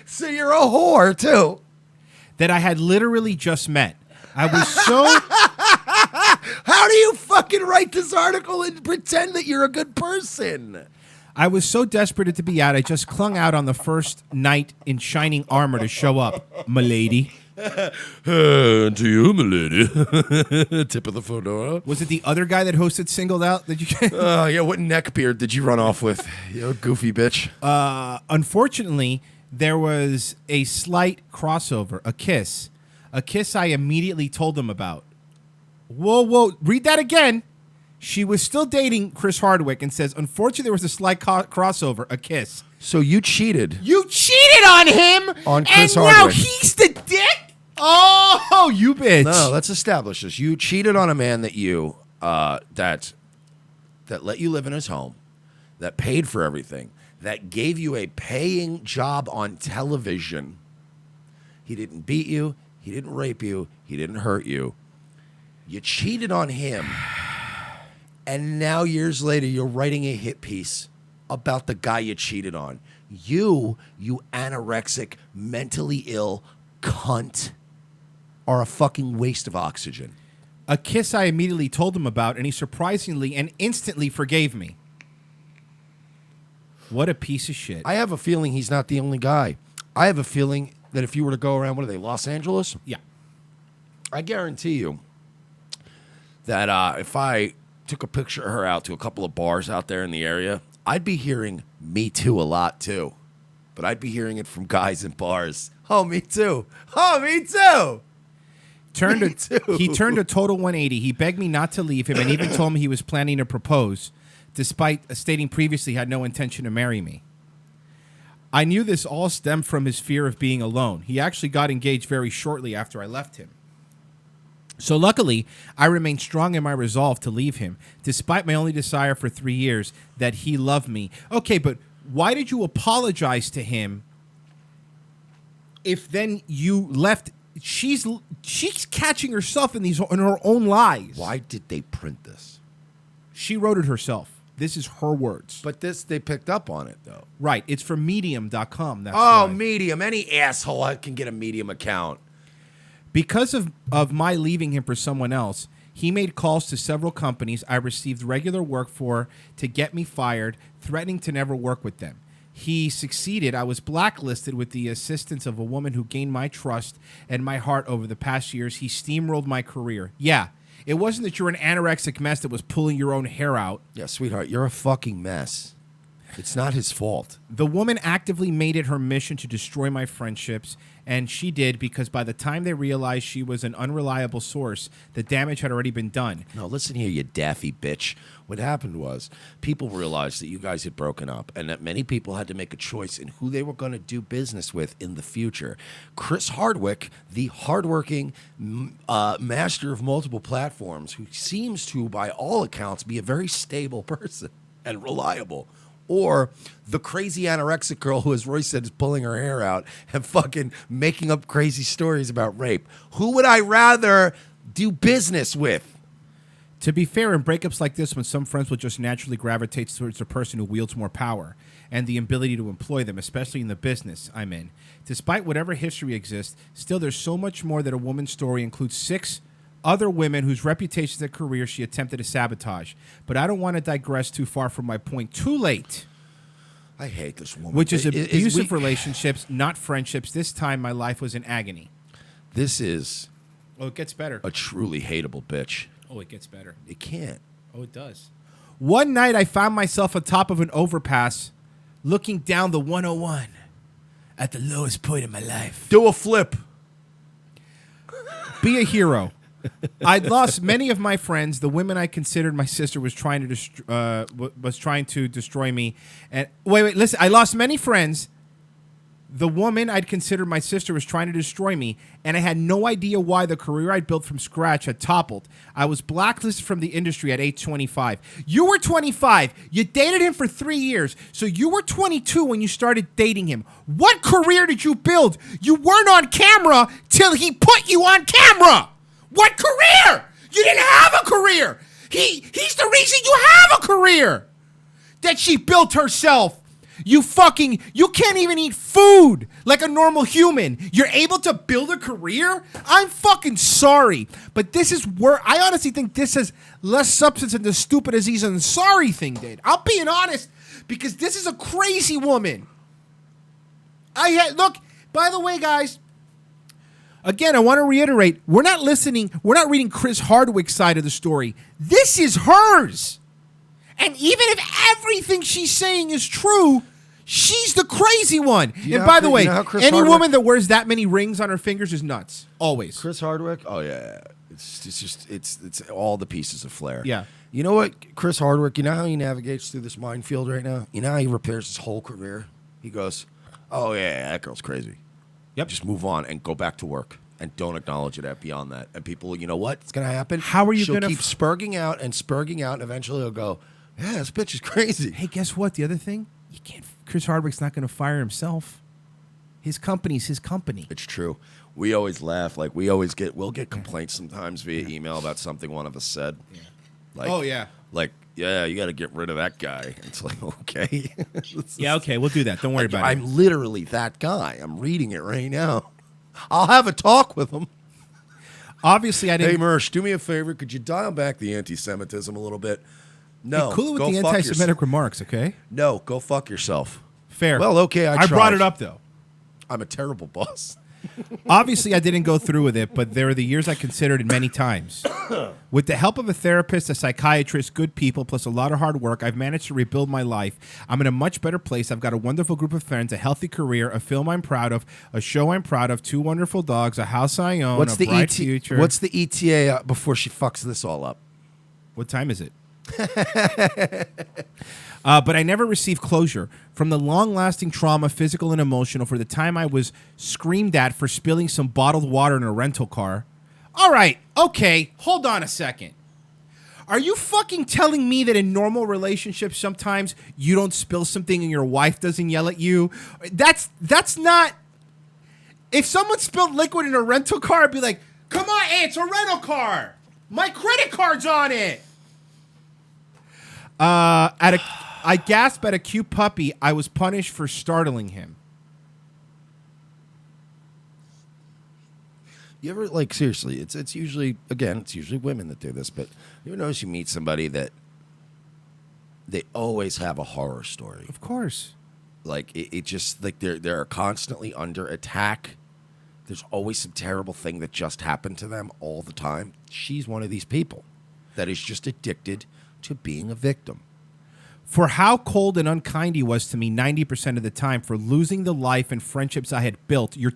So you're a whore, too. That I had literally just met. I was so... How do you fucking write this article and pretend that you're a good person? I was so desperate to be out, I just clung out on the first night in shining armor to show up, m'lady. To you, m'lady. Tip of the fedora. Was it the other guy that hosted Singled Out that you get? Yeah, what neckbeard did you run off with? You goofy bitch. Unfortunately, there was a slight crossover, a kiss. A kiss I immediately told him about. Whoa, read that again. She was still dating Chris Hardwick and says, unfortunately, there was a slight crossover, a kiss. So you cheated. You cheated on him? On Chris and Hardwick. Now he's the dick? Oh, you bitch. No, let's establish this. You cheated on a man that you, that let you live in his home, that paid for everything, that gave you a paying job on television. He didn't beat you. He didn't rape you. He didn't hurt you. You cheated on him, and now years later, you're writing a hit piece about the guy you cheated on. You anorexic, mentally ill cunt, are a fucking waste of oxygen. A kiss I immediately told him about, and he surprisingly and instantly forgave me. What a piece of shit. I have a feeling he's not the only guy. I have a feeling that if you were to go around, what are they, Los Angeles? Yeah. I guarantee you that if I took a picture of her out to a couple of bars out there in the area, I'd be hearing "me too" a lot too. But I'd be hearing it from guys in bars. Oh, me too. Oh, me too. He turned a total 180. He begged me not to leave him and even told me he was planning to propose, despite stating previously he had no intention to marry me. I knew this all stemmed from his fear of being alone. He actually got engaged very shortly after I left him. So luckily, I remained strong in my resolve to leave him, despite my only desire for 3 years that he loved me. Okay, but why did you apologize to him if then you left? She's catching herself in her own lies. Why did they print this? She wrote it herself. This is her words. But they picked up on it, though. Right. It's from Medium.com. That's why. Medium. Any asshole can get a Medium account. Because of my leaving him for someone else, he made calls to several companies I received regular work for to get me fired, threatening to never work with them. he succeeded, I was blacklisted with the assistance of a woman who gained my trust and my heart over the past years. He steamrolled my career. Yeah, it wasn't that you're an anorexic mess that was pulling your own hair out. Yeah, sweetheart, you're a fucking mess. It's not his fault. The woman actively made it her mission to destroy my friendships, and she did because by the time they realized she was an unreliable source, the damage had already been done. No, listen here, you daffy bitch. What happened was people realized that you guys had broken up and that many people had to make a choice in who they were going to do business with in the future. Chris Hardwick, the hardworking master of multiple platforms, who seems to, by all accounts, be a very stable person and reliable. Or the crazy anorexic girl who, as Roy said, is pulling her hair out and fucking making up crazy stories about rape. Who would I rather do business with? To be fair, in breakups like this, when some friends will just naturally gravitate towards the person who wields more power and the ability to employ them, especially in the business I'm in. Despite whatever history exists, still there's so much more that a woman's story includes 6 other women whose reputations and careers she attempted to sabotage. But I don't want to digress too far from my point. Too late. I hate this woman. Which is abusive relationships, not friendships. This time my life was in agony. This is Oh, it gets better. a truly hateable bitch. Oh, it gets better. It can't. Oh, it does. One night I found myself on top of an overpass looking down the 101 at the lowest point in my life. Do a flip. Be a hero. I'd lost many of my friends. The women I considered my sister was trying to destroy me. And wait, listen. I lost many friends. The woman I'd considered my sister was trying to destroy me, and I had no idea why the career I'd built from scratch had toppled. I was blacklisted from the industry at age 25. You were 25. You dated him for 3 years, so you were 22 when you started dating him. What career did you build? You weren't on camera till he put you on camera. What career? You didn't have a career. He's the reason you have a career. That she built herself. You can't even eat food like a normal human. You're able to build a career? I'm fucking sorry. But this is where I honestly think this has less substance than the stupid Aziz Ansari thing did. I'm being honest because this is a crazy woman. Look, by the way, guys, again, I want to reiterate, we're not reading Chris Hardwick's side of the story. This is hers. And even if everything she's saying is true, she's the crazy one. And by the way, any woman that wears that many rings on her fingers is nuts. Always. Chris Hardwick? Oh, yeah. It's all the pieces of flair. Yeah. You know what, Chris Hardwick, you know how he navigates through this minefield right now? You know how he repairs his whole career? He goes, oh, yeah, that girl's crazy. Yep. Just move on and go back to work. And don't acknowledge it beyond that. And people, you know what? It's going to happen. How are you going to keep spurging out, and eventually he'll go, yeah, this bitch is crazy. Hey, guess what? The other thing, Chris Hardwick's not going to fire himself. His company's his company. It's true. We always laugh. Like, we'll get complaints sometimes via email about something one of us said. Yeah. Like, oh, yeah. Like, yeah, you got to get rid of that guy. It's like, okay. Yeah, okay, we'll do that. Don't worry about it. I'm literally that guy. I'm reading it right now. I'll have a talk with him. Obviously, I didn't. Hey, Mersh, do me a favor. Could you dial back the anti-Semitism a little bit? No. Hey, cool it with the anti-Semitic remarks, okay? No, go fuck yourself. Fair. Well, okay, I tried. brought it up, though. I'm a terrible boss. Obviously, I didn't go through with it, but there are the years I considered it many times. With the help of a therapist, a psychiatrist, good people, plus a lot of hard work, I've managed to rebuild my life. I'm in a much better place. I've got a wonderful group of friends, a healthy career, a film I'm proud of, a show I'm proud of, 2 wonderful dogs, a house I own, a bright future. What's the ETA before she fucks this all up? What time is it? But I never received closure from the long-lasting trauma, physical and emotional, for the time I was screamed at for spilling some bottled water in a rental car. All right, okay, hold on a second. Are you fucking telling me that in normal relationships sometimes you don't spill something and your wife doesn't yell at you? That's not... If someone spilled liquid in a rental car, I'd be like, come on, hey, it's a rental car. My credit card's on it. I gasped at a cute puppy. I was punished for startling him. You ever, like, seriously, it's usually women that do this, but you ever notice you meet somebody that they always have a horror story? Of course. Like it just like they're constantly under attack. There's always some terrible thing that just happened to them all the time. She's one of these people that is just addicted to being a victim. For how cold and unkind he was to me 90% of the time, for losing the life and friendships I had built. You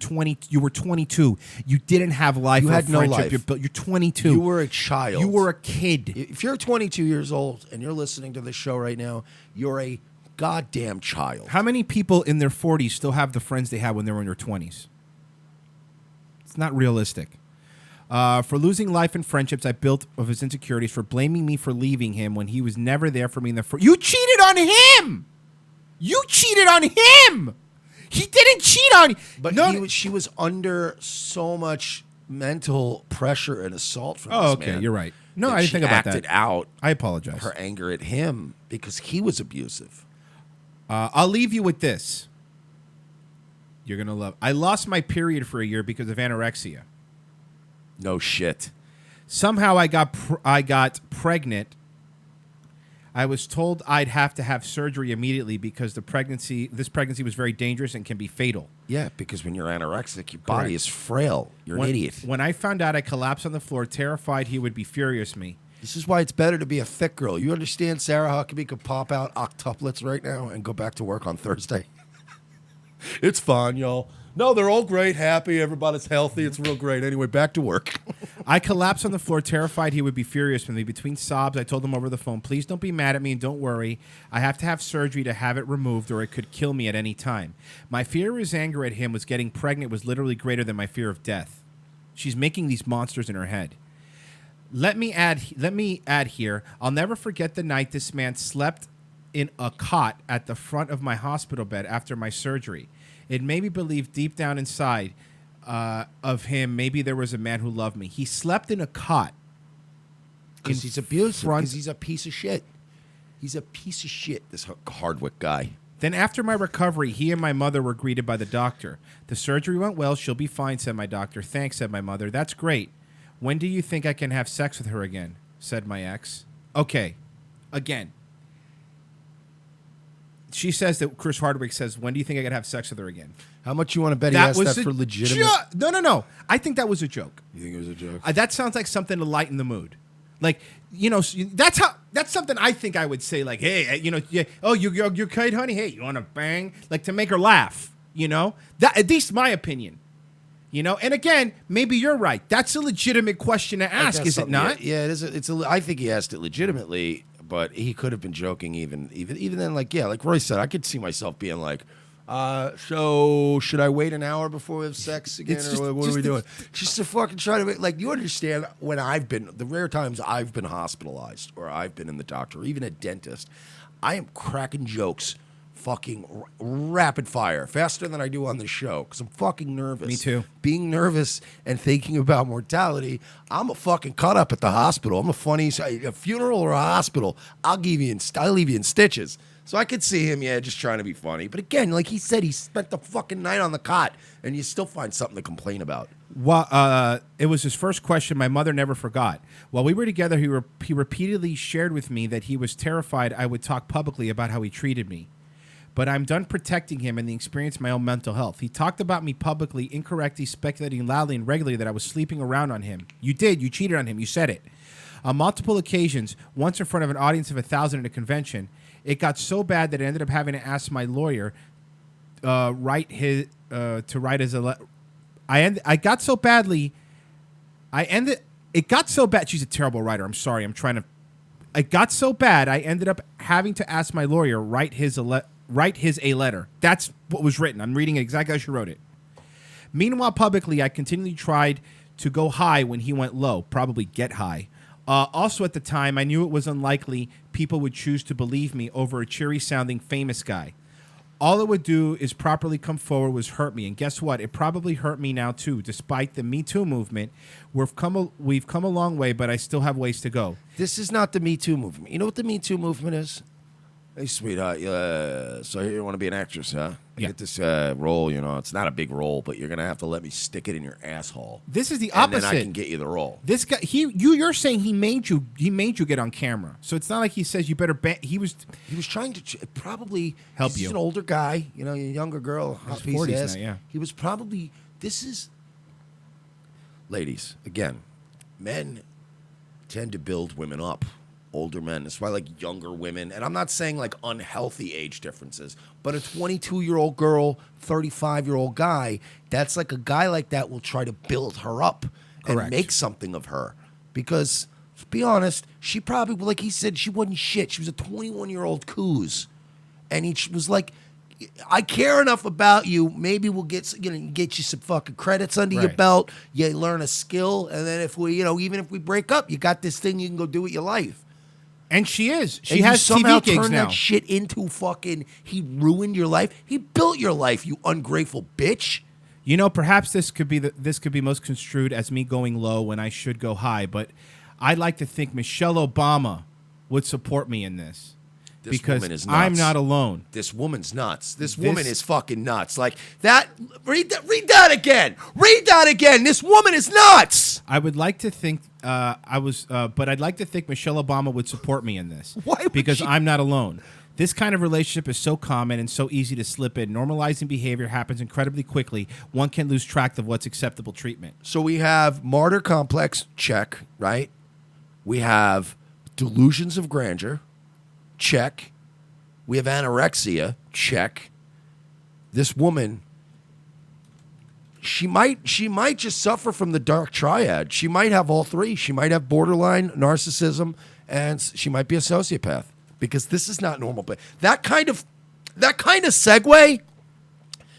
were 22. You didn't have life. You or had no friendship. life. You're 22. You were a child. You were a kid. If you're 22 years old and you're listening to this show right now, you're a goddamn child. How many people in their 40s still have the friends they had when they were in their 20s? It's not realistic. For losing life and friendships I built of his insecurities, for blaming me for leaving him when he was never there for me in the first. You cheated on him! You cheated on him! He didn't cheat on you! But she was under so much mental pressure and assault from this okay, man. you're right. No, I didn't think about that. She acted out I apologize. her anger at him because he was abusive. I'll leave you with this. You're going to love. I lost my period for a year because of anorexia. No shit. Somehow I got pregnant. I was told I'd have to have surgery immediately because this pregnancy was very dangerous and can be fatal. Yeah, because when you're anorexic, your body is frail. You're an idiot. When I found out, I collapsed on the floor, terrified he would be furious me. This is why it's better to be a thick girl. You understand Sarah Huckabee could pop out octuplets right now and go back to work on Thursday? It's fine, y'all. No, they're all great, happy, everybody's healthy. It's real great. Anyway, back to work. I collapsed on the floor, terrified he would be furious with me. Between sobs, I told him over the phone, please don't be mad at me and don't worry. I have to have surgery to have it removed or it could kill me at any time. My fear of his anger at him was getting pregnant was literally greater than my fear of death. She's making these monsters in her head. Let me add here, I'll never forget the night this man slept in a cot at the front of my hospital bed after my surgery. It made me believe deep down inside of him, maybe there was a man who loved me. He slept in a cot. Because he's abusive. Because he's a piece of shit. He's a piece of shit, this Hardwick guy. Then after my recovery, he and my mother were greeted by the doctor. The surgery went well. She'll be fine, said my doctor. Thanks, said my mother. That's great. When do you think I can have sex with her again? Said my ex. Okay. Again. She says that Chris Hardwick says, when do you think I could have sex with her again? How much you want to bet he asked that for legitimate? No. I think that was a joke. You think it was a joke? That sounds like something to lighten the mood. Like, that's something I think I would say, like, hey, you're kite, honey. Hey, you want to bang? Like, to make her laugh, That, at least my opinion. And again, maybe you're right. That's a legitimate question to ask, is it not? Yeah, it is. I think he asked it legitimately, but he could have been joking even then. Like Roy said, I could see myself being like, so should I wait an hour before we have sex again, or what are we doing? Just to fucking try to make, like, you understand when the rare times I've been hospitalized or I've been in the doctor or even a dentist, I am cracking jokes fucking rapid fire, faster than I do on the show, because I'm fucking nervous. Me too. Being nervous and thinking about mortality, I'm a fucking cut up at the hospital. I'm a funeral or a hospital, I'll leave you in stitches. So I could see him, just trying to be funny. But again, like he said, he spent the fucking night on the cot, and you still find something to complain about. Well, it was his first question my mother never forgot. While we were together, he repeatedly shared with me that he was terrified I would talk publicly about how he treated me. But I'm done protecting him and the experience of my own mental health. He talked about me publicly, incorrectly, speculating loudly and regularly that I was sleeping around on him. You did. You cheated on him. You said it. On multiple occasions, once in front of an audience of 1,000 at a convention, it got so bad that I ended up having to ask my lawyer I got so badly. It got so bad. She's a terrible writer. I'm sorry. It got so bad, I ended up having to ask my lawyer write his a letter. That's what was written. I'm reading it exactly as she wrote it. Meanwhile, publicly, I continually tried to go high when he went low, probably get high. Also, at the time, I knew it was unlikely people would choose to believe me over a cheery-sounding famous guy. All it would do is properly come forward was hurt me. And guess what? It probably hurt me now, too. Despite the Me Too movement, we've come a long way, but I still have ways to go. This is not the Me Too movement. You know what the Me Too movement is? Hey, sweetheart. So you want to be an actress, huh? Yeah. Get this role. It's not a big role, but you're gonna have to let me stick it in your asshole. This is the And opposite. then I can get you the role. This guy, you're saying he made you get on camera. So it's not like he says you better bet. He was trying to probably help he's you. an older guy, a younger girl, hot piece of 40s ass. now, yeah. He was probably. This is, ladies. Again, men tend to build women up. Older men. That's why younger women, and I'm not saying unhealthy age differences, but a 22-year-old girl, 35-year-old guy, that's a guy like that will try to build her up and Correct. make something of her. Because, to be honest, she probably, like he said, she wasn't shit. She was a 21-year-old coos. And he was like, I care enough about you. Maybe we'll get you some fucking credits under your Right. belt. You learn a skill, and then if we, even if we break up, you got this thing you can go do with your life. And she is. She And has you somehow TV gigs turned now. that shit into fucking. He ruined your life. He built your life. You ungrateful bitch. Perhaps this could be most construed as me going low when I should go high, but I'd like to think Michelle Obama would support me in this. This because woman is nuts. I'm not alone. This woman's nuts. This woman is fucking nuts. Like that. Read that again. Read that again. This woman is nuts. I would like to think but I'd like to think Michelle Obama would support me in this. Why would because she? I'm not alone. This kind of relationship is so common and so easy to slip in. Normalizing behavior happens incredibly quickly. One can lose track of what's acceptable treatment. So we have martyr complex, check, right? We have delusions of grandeur, check. We have anorexia, check. This woman, she might just suffer from the dark triad. She might have all three. She might have borderline narcissism, and she might be a sociopath, because this is not normal. But that kind of segue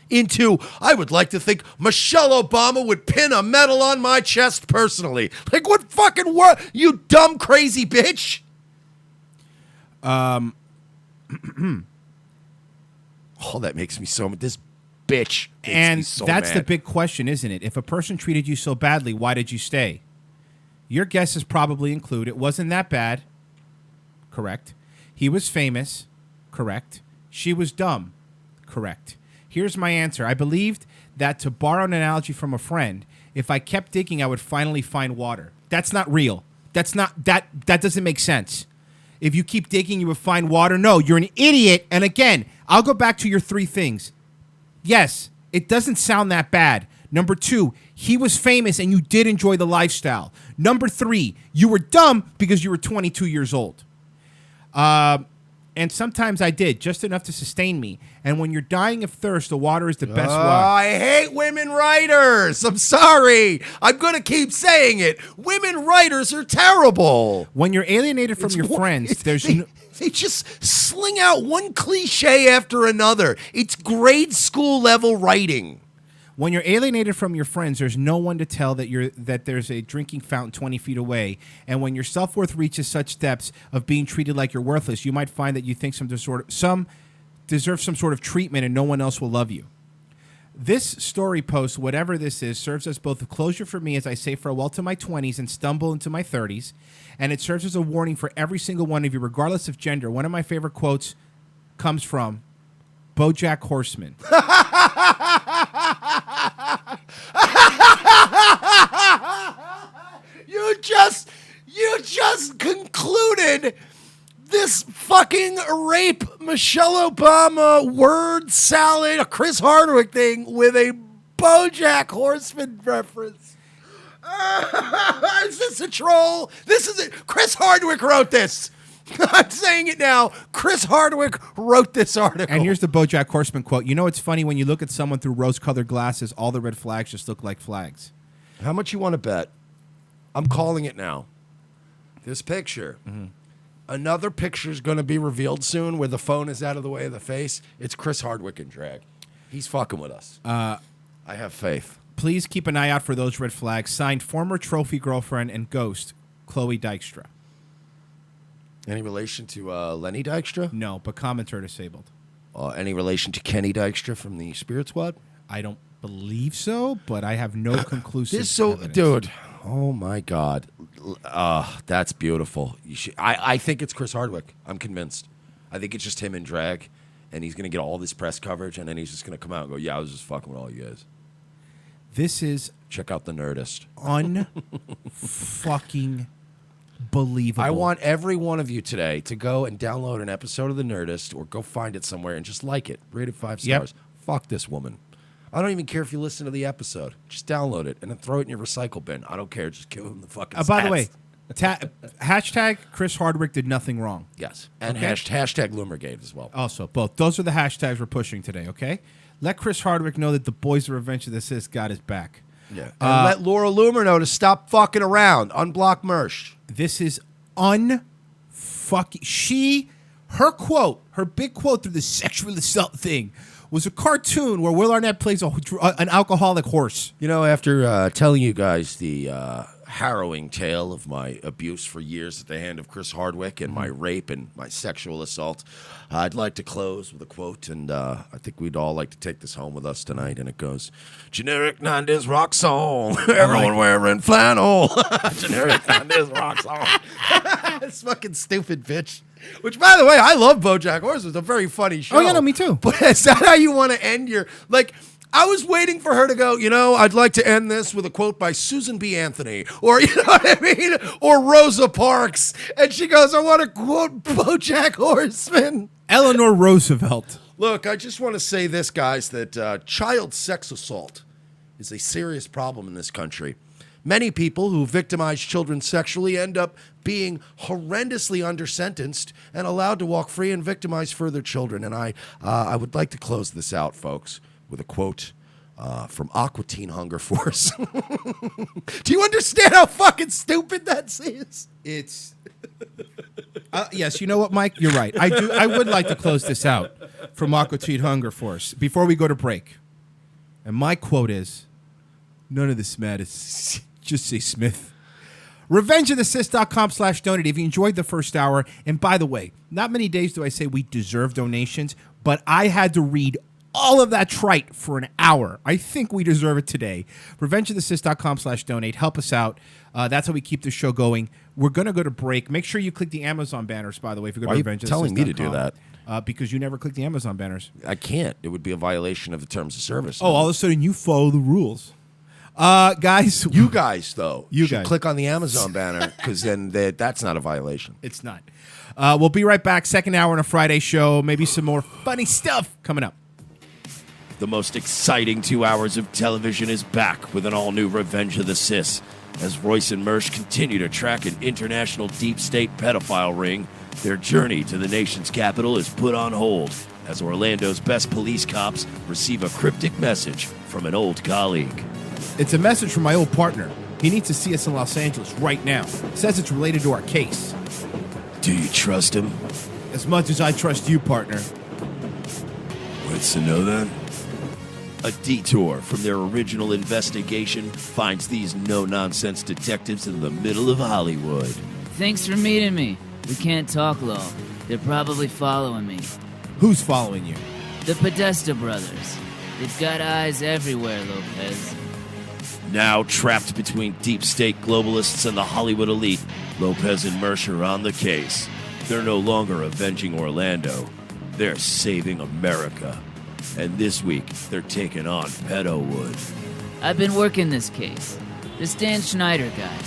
into, I would like to think Michelle Obama would pin a medal on my chest personally. Like, what fucking word, you dumb crazy bitch? Oh, that makes me so. This bitch makes me And so that's mad. the big question, isn't it? If a person treated you so badly, why did you stay? Your guesses probably include it wasn't that bad. Correct. He was famous. Correct. She was dumb. Correct. Here's my answer. I believed that, to borrow an analogy from a friend, if I kept digging, I would finally find water. That's not real. That doesn't make sense. If you keep digging, you would find water. No, you're an idiot. And again, I'll go back to your three things. Yes, it doesn't sound that bad. Number two, he was famous and you did enjoy the lifestyle. Number three, you were dumb because you were 22 years old. And sometimes I did, just enough to sustain me. And when you're dying of thirst, the water is the best water. I hate women writers. I'm sorry. I'm going to keep saying it. Women writers are terrible. When you're alienated from your friends, they just sling out one cliche after another. It's grade school level writing. When you're alienated from your friends, there's no one to tell that there's a drinking fountain 20 feet away. And when your self-worth reaches such depths of being treated like you're worthless, you might find that you think some deserve some sort of treatment and no one else will love you. This story post, whatever this is, serves as both a closure for me as I say farewell to my 20s and stumble into my 30s, and it serves as a warning for every single one of you, regardless of gender. One of my favorite quotes comes from BoJack Horseman. You just concluded this fucking rape Michelle Obama word salad, a Chris Hardwick thing with a BoJack Horseman reference. Is this a troll? This is it. Chris Hardwick wrote this. I'm saying it now. Chris Hardwick wrote this article. And here's the BoJack Horseman quote. You know, it's funny when you look at someone through rose-colored glasses, all the red flags just look like flags. How much you want to bet? I'm calling it now. This picture. Mm-hmm. Another picture is going to be revealed soon where the phone is out of the way of the face. It's Chris Hardwick in drag. He's fucking with us. I have faith. Please keep an eye out for those red flags. Signed, former trophy girlfriend and ghost, Chloe Dykstra. Any relation to Lenny Dykstra? No, but comments are disabled. Any relation to Kenny Dykstra from the Spirit Squad? I don't believe so, but I have no conclusive evidence. Dude, oh my God. That's beautiful. I think it's Chris Hardwick. I'm convinced. I think it's just him in drag, and he's going to get all this press coverage, and then he's just going to come out and go, yeah, I was just fucking with all you guys. This is Check out The Nerdist. fucking believable. I want every one of you today to go and download an episode of The Nerdist or go find it somewhere and just like it. Rate it 5 stars. Fuck this woman. I don't even care if you listen to the episode. Just download it and then throw it in your recycle bin. I don't care. Just give him the fucking By the stats. way, hashtag Chris Hardwick did nothing wrong. Yes. And Okay. hashtag Loomergate as well. Also, both. Those are the hashtags we're pushing today, okay? Let Chris Hardwick know that the boys of Revenge of the Sith got his back. Yeah. And let Laura Loomer know to stop fucking around. Unblock Mersh. This is unfucking... Her big quote through the sexual assault thing was a cartoon where Will Arnett plays an alcoholic horse. You know, after telling you guys the harrowing tale of my abuse for years at the hand of Chris Hardwick and my rape and my sexual assault, I'd like to close with a quote, and I think we'd all like to take this home with us tonight, and it goes, generic 90s rock song, everyone wearing flannel, generic 90s rock song. It's fucking stupid, bitch. Which, by the way, I love BoJack Horseman. It's a very funny show. Oh, yeah, no, me too. But is that how you want to end your... Like, I was waiting for her to go, you know, I'd like to end this with a quote by Susan B. Anthony. Or, you know what I mean? Or Rosa Parks. And she goes, I want to quote BoJack Horseman. Eleanor Roosevelt. Look, I just want to say this, guys, that child sex assault is a serious problem in this country. Many people who victimize children sexually end up being horrendously under-sentenced and allowed to walk free and victimize further children. And I would like to close this out, folks, with a quote from Aqua Teen Hunger Force. Do you understand how fucking stupid that is? It's... yes, you know what, Mike? You're right. I would like to close this out from Aqua Teen Hunger Force before we go to break. And my quote is, none of this matters. Just say Smith. RevengeOfTheSith.com/donate if you enjoyed the first hour. And by the way, not many days do I say we deserve donations, but I had to read all of that trite for an hour. I think we deserve it today. RevengeOfTheSith.com/donate. Help us out. That's how we keep the show going. We're going to go to break. Make sure you click the Amazon banners, by the way, if you go to Why are you telling me to do that? Because you never click the Amazon banners. I can't. It would be a violation of the terms of service. Oh, all of a sudden you follow the rules. Guys. You guys, though. You should guys. click on the Amazon banner because then that's not a violation. It's not. We'll be right back. Second hour on a Friday show. Maybe some more funny stuff coming up. The most exciting 2 hours of television is back with an all-new Revenge of the Sith. As Royce and Mersch continue to track an international deep state pedophile ring, their journey to the nation's capital is put on hold as Orlando's best police cops receive a cryptic message from an old colleague. It's a message from my old partner. He needs to see us in Los Angeles right now. Says it's related to our case. Do you trust him? As much as I trust you, partner. What's to know then? A detour from their original investigation finds these no-nonsense detectives in the middle of Hollywood. Thanks for meeting me. We can't talk long. They're probably following me. Who's following you? The Podesta brothers. They've got eyes everywhere, Lopez. Now trapped between deep state globalists and the Hollywood elite, Lopez and Mersch are on the case. They're no longer avenging Orlando. They're saving America. And this week, they're taking on Pedowood. I've been working this case. This Dan Schneider guy,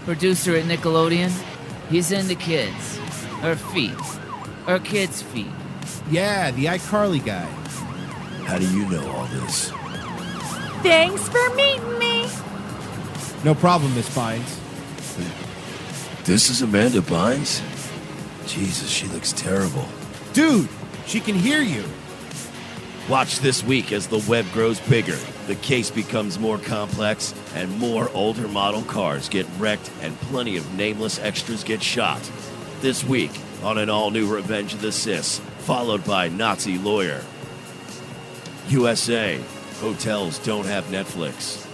producer at Nickelodeon, he's into kids. Her feet. Her kids' feet. Yeah, the iCarly guy. How do you know all this? Thanks for meeting me. No problem, Miss Bynes. This is Amanda Bynes? Jesus, she looks terrible. Dude, she can hear you. Watch this week as the web grows bigger, the case becomes more complex, and more older model cars get wrecked and plenty of nameless extras get shot. This week on an all-new Revenge of the Sith, followed by Nazi Lawyer. USA, hotels don't have Netflix.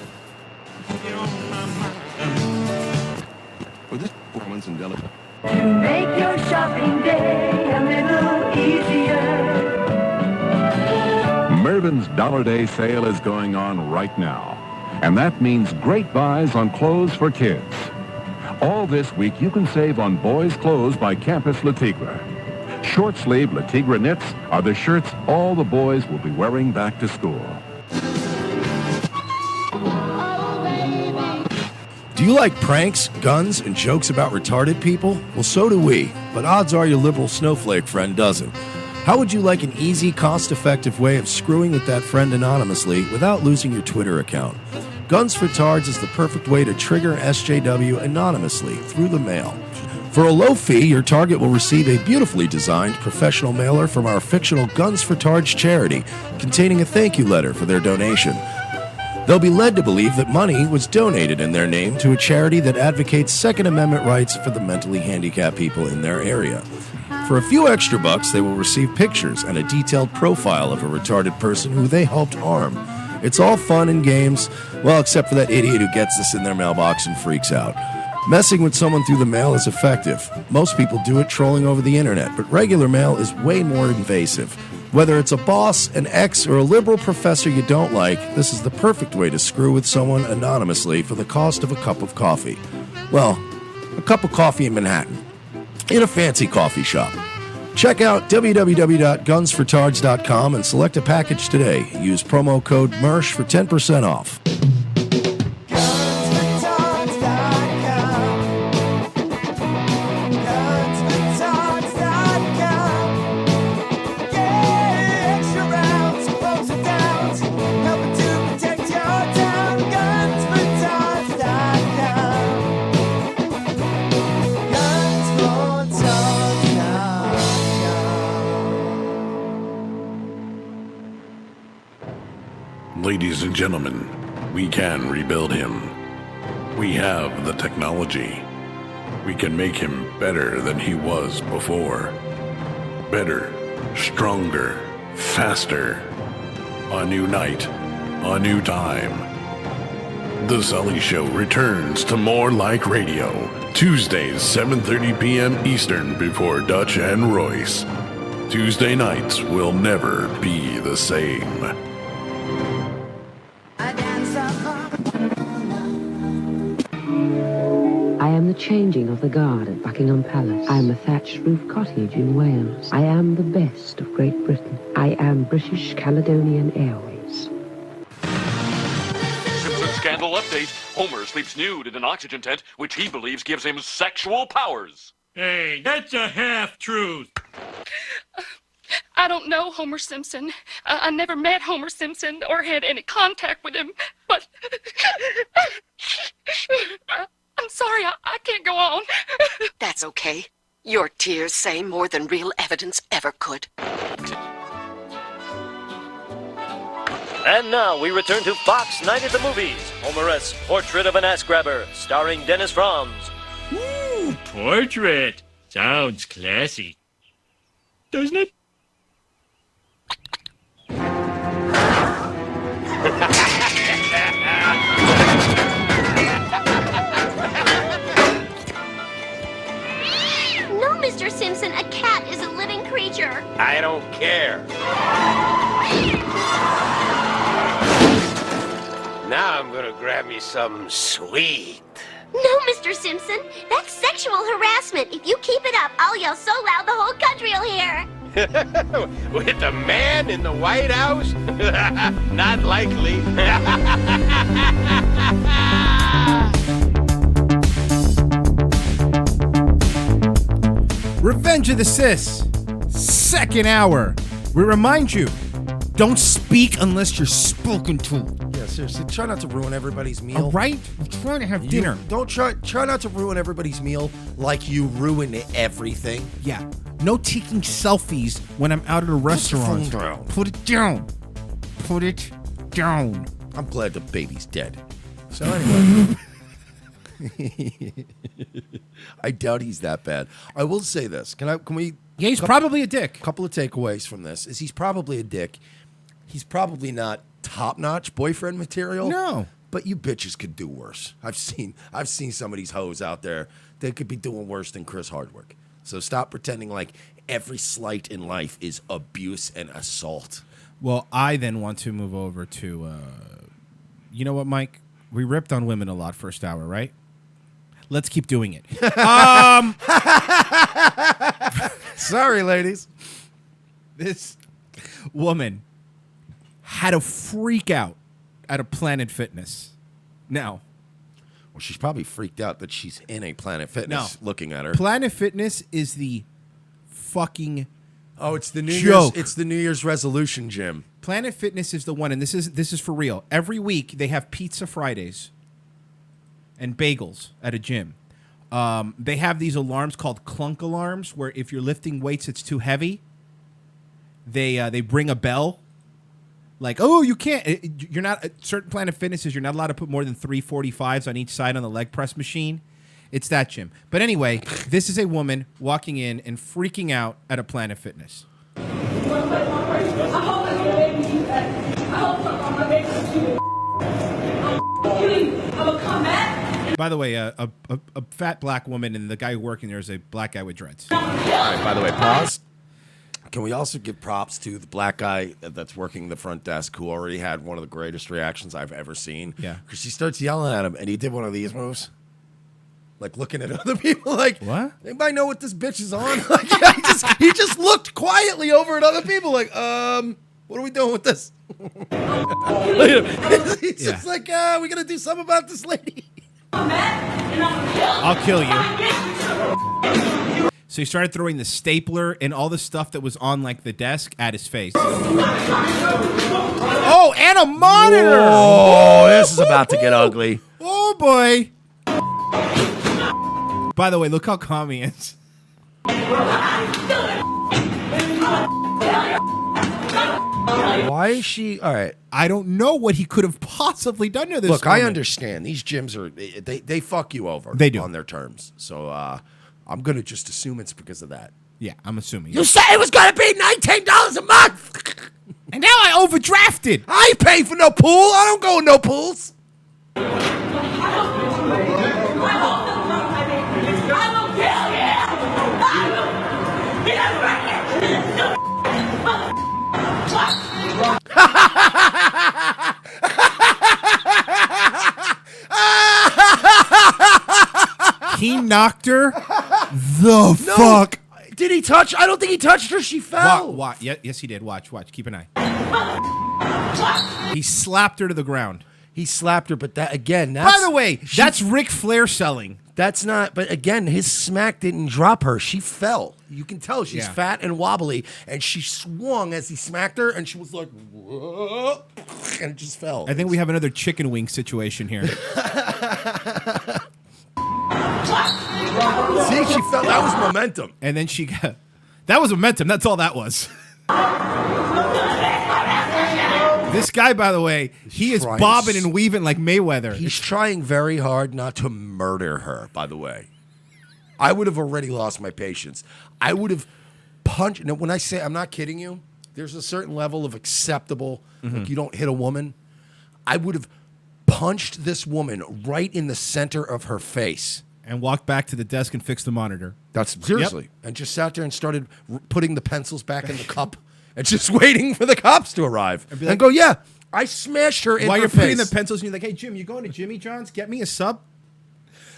For this performance in Delaware. To make your shopping day a little easier. Mervyn's Dollar Day sale is going on right now, and that means great buys on clothes for kids. All this week, you can save on boys' clothes by Campus Le Tigre. short-sleeve Le Tigre knits are the shirts all the boys will be wearing back to school. Do you like pranks, guns, and jokes about retarded people? Well, so do we, but odds are your liberal snowflake friend doesn't. How would you like an easy, cost-effective way of screwing with that friend anonymously without losing your Twitter account? Guns for Tards is the perfect way to trigger SJW anonymously through the mail. For a low fee, your target will receive a beautifully designed professional mailer from our fictional Guns for Tards charity containing a thank you letter for their donation. They'll be led to believe that money was donated in their name to a charity that advocates Second Amendment rights for the mentally handicapped people in their area. For a few extra bucks, they will receive pictures and a detailed profile of a retarded person who they helped harm. It's all fun and games, well, except for that idiot who gets this in their mailbox and freaks out. Messing with someone through the mail is effective. Most people do it trolling over the internet, but regular mail is way more invasive. Whether it's a boss, an ex, or a liberal professor you don't like, this is the perfect way to screw with someone anonymously for the cost of a cup of coffee. Well, a cup of coffee in Manhattan, in a fancy coffee shop. Check out www.gunsfortards.com and select a package today. Use promo code MERSH for 10% off. Ladies and gentlemen, we can rebuild him. We have the technology. We can make him better than he was before. Better, stronger, faster. A new night, a new time. The Sully Show returns to More Like Radio, Tuesdays, 7:30 p.m. Eastern before Dutch and Royce. Tuesday nights will never be the same. I am the changing of the guard at Buckingham Palace. I am a thatched roof cottage in Wales. I am the best of Great Britain. I am British Caledonian Airways. Simpson scandal update. Homer sleeps nude in an oxygen tent, which he believes gives him sexual powers. Hey, that's a half-truth. I don't know Homer Simpson. I never met Homer Simpson or had any contact with him, but I'm sorry, I can't go on. That's okay. Your tears say more than real evidence ever could. And now we return to Fox Night at the Movies, Homer-esque Portrait of an Ass Grabber, starring Dennis Franz. Ooh, portrait. Sounds classy. Doesn't it? No, Mr. Simpson, a cat is a living creature. I don't care. Now I'm gonna grab me something sweet. No, Mr. Simpson, that's sexual harassment. If you keep it up, I'll yell so loud the whole country will hear. With the man in the White House? Not likely. Revenge of the Sis, second hour. We remind you, don't speak unless you're spoken to. Yeah, seriously, try not to ruin everybody's meal. All right? I'm trying to have dinner. Don't try not to ruin everybody's meal like you ruin everything. Yeah. No taking selfies when I'm out at a restaurant. Put the phone down. Put it down. Put it down. I'm glad the baby's dead. So anyway. I doubt he's that bad. I will say this. Can we? Yeah, he's probably a dick. Couple of takeaways from this is he's probably a dick. He's probably not top-notch boyfriend material. No. But you bitches could do worse. I've seen some of these hoes out there. They could be doing worse than Chris Hardwick. So stop pretending like every slight in life is abuse and assault. Well, I then want to move over to, you know what, Mike? We ripped on women a lot first hour, right? Let's keep doing it. Sorry, ladies. This woman had a freak out at a Planet Fitness. Now, well, she's probably freaked out that she's in a Planet Fitness looking at her. Planet Fitness is the fucking it's the joke. It's the New Year's resolution gym. Planet Fitness is the one, and this is for real. Every week they have Pizza Fridays and bagels at a gym. They have these alarms called clunk alarms, where if you're lifting weights it's too heavy, they bring a bell. Like, oh, you can't. You're not at certain Planet Fitnesses. You're not allowed to put more than 345s on each side on the leg press machine. It's that gym. But anyway, this is a woman walking in and freaking out at a Planet Fitness. By the way, a fat black woman and the guy working there is a black guy with dreads. All right, by the way, pause. Can we also give props to the black guy that's working the front desk who already had one of the greatest reactions I've ever seen? Yeah. Because he starts yelling at him, and he did one of these moves. Like looking at other people like, what? Anybody know what this bitch is on? Like, he just looked quietly over at other people like, what are we doing with this? He's just like, we got to do something about this lady. I'll kill you. So he started throwing the stapler and all the stuff that was on like the desk at his face. Oh, and a monitor! Oh, this is about to get ugly. Oh boy! By the way, look how calm he is. Why is she? All right. I don't know what he could have possibly done to this Look, woman. I understand. These gyms are, they fuck you over. They do. On their terms. So I'm going to just assume it's because of that. Yeah, I'm assuming. You said it was going to be $19 a month. And now I overdrafted. I ain't paying for no pool. I don't go in no pools. He knocked her the fuck. Did he touch? I don't think he touched her. She fell. Yes, he did. Watch. Keep an eye. He slapped her to the ground. He slapped her, but that again. By the way, that's Ric Flair selling. That's not. But again, his smack didn't drop her. She fell. You can tell she's fat and wobbly, and she swung as he smacked her, and she was like, whoa, and just fell. I think we have another chicken wing situation here. See, she felt that was momentum. And then she got, that was momentum. That's all that was. This guy, by the way, he is bobbing and weaving like Mayweather. He's trying very hard not to murder her, by the way. I would have already lost my patience. I would have punched. Now, when I say, I'm not kidding you, there's a certain level of acceptable, like you don't hit a woman. I would have punched this woman right in the center of her face. And walked back to the desk and fixed the monitor. That's seriously. Yep. And just sat there and started putting the pencils back in the cup and just waiting for the cops to arrive. And go, yeah, I smashed her in While her you're face. putting the pencils, and you're like, hey, Jim, you going to Jimmy John's? Get me a sub?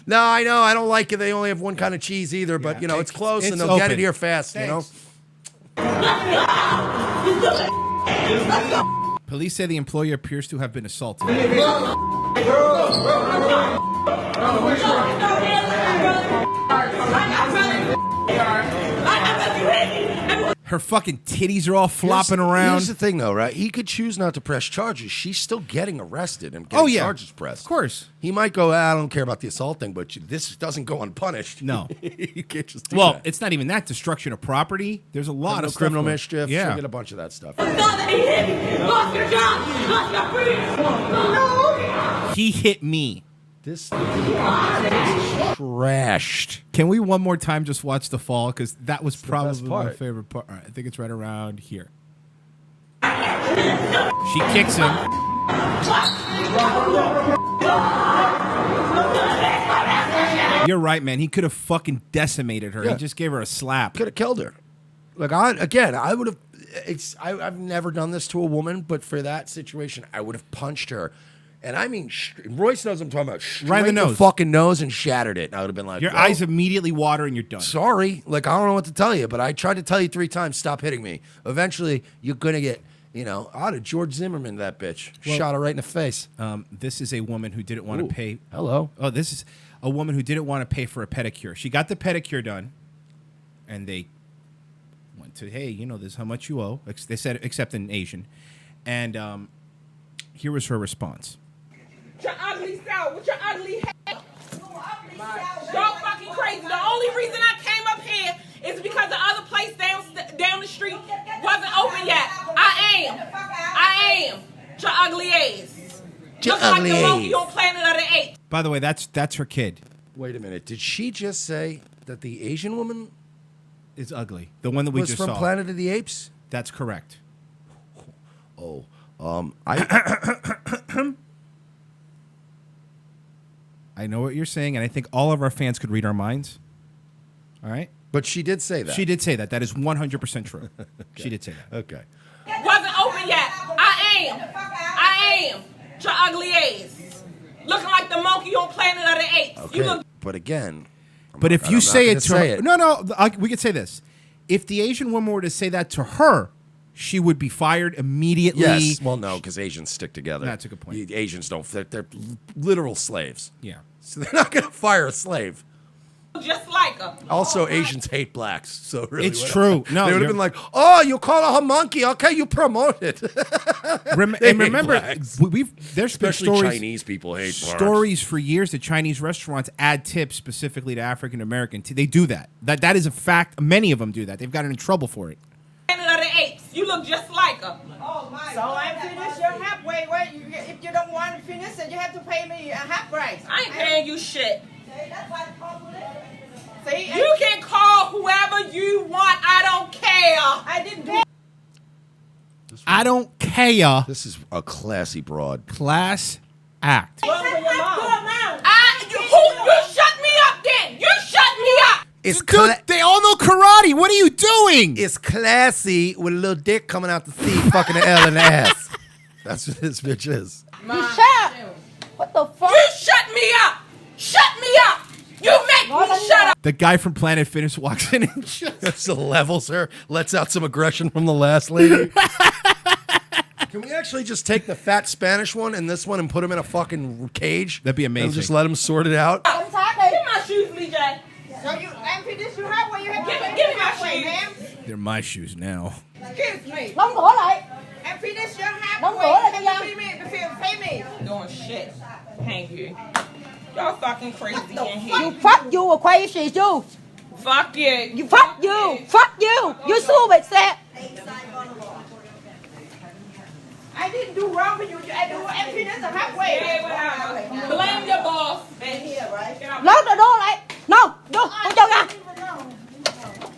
No, I know. I don't like it. They only have one kind of cheese either, but, you know, it's close, and they'll get it here fast, Thanks. you know? Police say the employee appears to have been assaulted. Her fucking titties are all flopping around. Here's the thing, though, right? He could choose not to press charges. She's still getting arrested and getting charges pressed. Of course. He might go, I don't care about the assault thing, but this doesn't go unpunished. No. You can't just do Well, that. it's not even that. Destruction of property. There's a lot of stuff criminal going- mischief. Yeah. She'll get a bunch of that stuff. He hit me. This trashed. Can we one more time just watch The Fall? Because that was probably my part. favorite part. All right, I think it's right around here. She kicks him. You're right, man. He could have fucking decimated her. Yeah. He just gave her a slap. Could have killed her. Like, I would have. I've never done this to a woman, but for that situation, I would have punched her And I mean, Royce knows what I'm talking about. Right in the nose. Fucking nose and shattered it. And I would have been like, Your eyes immediately water and you're done. Sorry. Like, I don't know what to tell you, but I tried to tell you 3 times, stop hitting me. Eventually, you're going to get, out of George Zimmerman, that bitch. Well, shot her right in the face. This is a woman who didn't want to pay. Hello. Oh, this is a woman who didn't want to pay for a pedicure. She got the pedicure done, and they went to, hey, this is how much you owe. They said, except in Asian. And here was her response. Your ugly self with your ugly head. Go fucking crazy. The only reason I came up here is because the other place down the street wasn't open yet. I am. Your ugly ass. Looks like the monkey on Planet of the Apes. By the way, that's her kid. Wait a minute. Did she just say that the Asian woman is ugly? The one that we just saw. Was from Planet of the Apes? That's correct. Oh, I know what you're saying, and I think all of our fans could read our minds. All right? But she did say that. She did say that. That is 100% true. Okay. She did say that. Okay. Wasn't open yet. I am. Your ugly ass. Looking like the monkey on Planet of the Apes. Okay. You look. But again. But if you say it to her. No, we could say this. If the Asian woman were to say that to her, she would be fired immediately. Yes. Well, no, because Asians stick together. That's a good point. Asians don't. They're literal slaves. Yeah. So they're not going to fire a slave. Just like her. Also, Asians hate blacks. So really, It's true. No, they would have been like, "Oh, you call her a monkey? Okay, you promote it." And remember, there's been Especially stories. Chinese people hate blacks. Stories for years that Chinese restaurants add tips specifically to African American. They do that. That is a fact. Many of them do that. They've gotten in trouble for it. Planet of the Apes. You look just like her. Oh my! So I finished your halfway. If you don't want to finish it, you have to pay me a half price. I ain't paying you shit. That's why the problem is. See, you can call whoever you want. I don't care. I didn't do. I don't care. This is a classy broad. Class act. You shut me up then. You shut me up. Dude, they all know karate. What are you doing? It's classy with a little dick coming out the C, fucking the L in the ass. That's what this bitch is. You shut. What the fuck? You shut me up. Shut me up. You make me shut up. The guy from Planet Fitness walks in and just levels her, lets out some aggression from the last lady. Can we actually just take the fat Spanish one and this one and put him in a fucking cage? That'd be amazing. And just let him sort it out? Give my shoes, BJ. So you empty this you have where you have give me my shoes. They're my shoes now. Excuse me. Đóng cửa lại. Empty this you have where you pay me. Doing shit. Thank you. Y'all fucking crazy in here. You fuck you crazy too. Fuck you. You fuck you. Fuck you. You stupid set. I didn't do wrong with you. I do emptiness and halfway. Blame your boss. Lock the door lại. No. Không cho ra.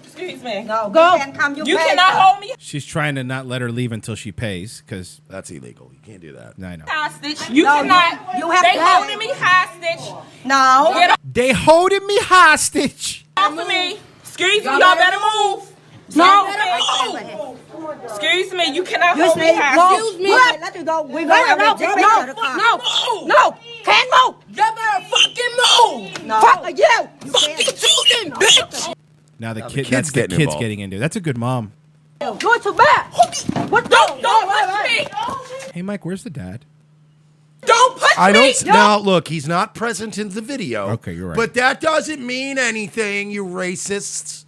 Excuse me. No. Go. You cannot hold me. She's trying to not let her leave until she pays, because that's illegal. You can't do that. I know. Hostage. You cannot. You have they to holding me hostage. No. Get They holding me hostage. off of me. Excuse me. Y'all better move. No. Excuse me. You cannot hold me hostage. Excuse me. Let her go. We're going to No. Can't move. You better fucking move. No. Fuck you. Fucking shooting, bitch. Now the kid's that's the getting kid's involved. getting into it. That's a good mom. Go to bed. What? Don't push me. Hey, Mike, where's the dad? Don't push I me. don't. Now, look, he's not present in the video. Okay, you're right. But that doesn't mean anything, you racists.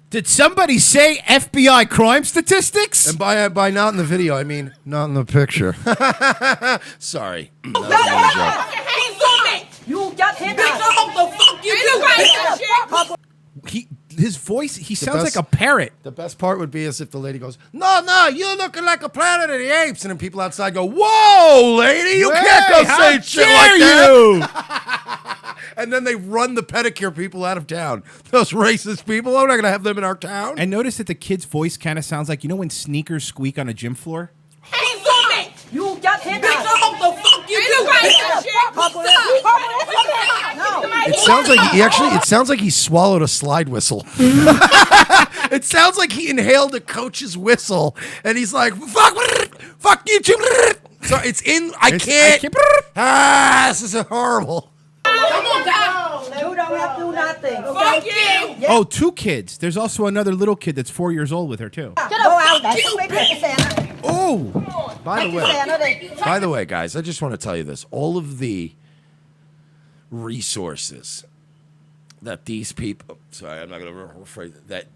Did somebody say FBI crime statistics? And by not in the video, I mean not in the picture. Sorry. You just hit His voice, he sounds like a parrot. The best part would be as if the lady goes, no, you're looking like a Planet of the Apes. And then people outside go, whoa, lady, you can't go say shit like that. And then they run the pedicure people out of town. Those racist people, I'm not going to have them in our town. And notice that the kid's voice kind of sounds like, when sneakers squeak on a gym floor? You just hit It sounds like he swallowed a slide whistle. It sounds like he inhaled a coach's whistle and he's like, fuck you too. So it's in. I can't. This is horrible. Come on, guys. You don't have to do nothing. Fuck you. Oh, 2 kids. There's also another little kid that's 4 years old with her too. Go out there. Oh, By the way, guys, I just want to tell you this. All of the resources that these people, sorry, I'm not going to rephrase it, that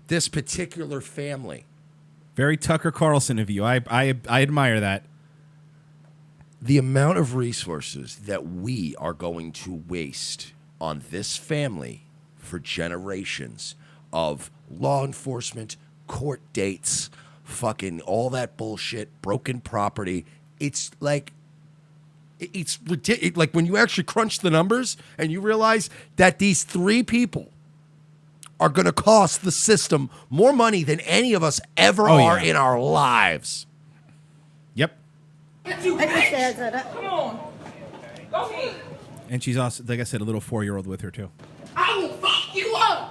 this particular family. Very Tucker Carlson of you. I admire that. The amount of resources that we are going to waste on this family for generations of law enforcement, court dates, fucking all that bullshit, broken property. It's like, it's ridiculous. Like when you actually crunch the numbers and you realize that these 3 people are going to cost the system more money than any of us ever are in our lives. Yep. Come on. Go ahead. And she's also, like I said, a little 4-year-old with her too. I will fuck you up.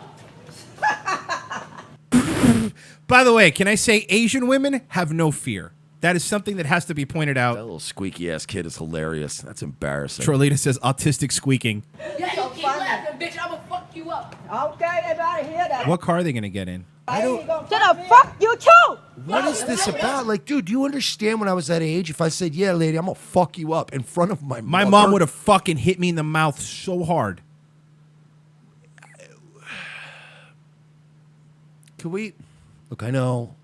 By the way, can I say Asian women have no fear? That is something that has to be pointed out. That little squeaky ass kid is hilarious. That's embarrassing. Trolita says autistic squeaking. Yeah, you keep laughing, bitch. I'm gonna fuck you up. Okay, everybody hear that. What car are they going to get in? I don't. Gonna fuck you too. What is this about? Like, dude, do you understand when I was that age? If I said, yeah, lady, I'm going to fuck you up in front of my mother. My mom would have fucking hit me in the mouth so hard. Can we? Look, I know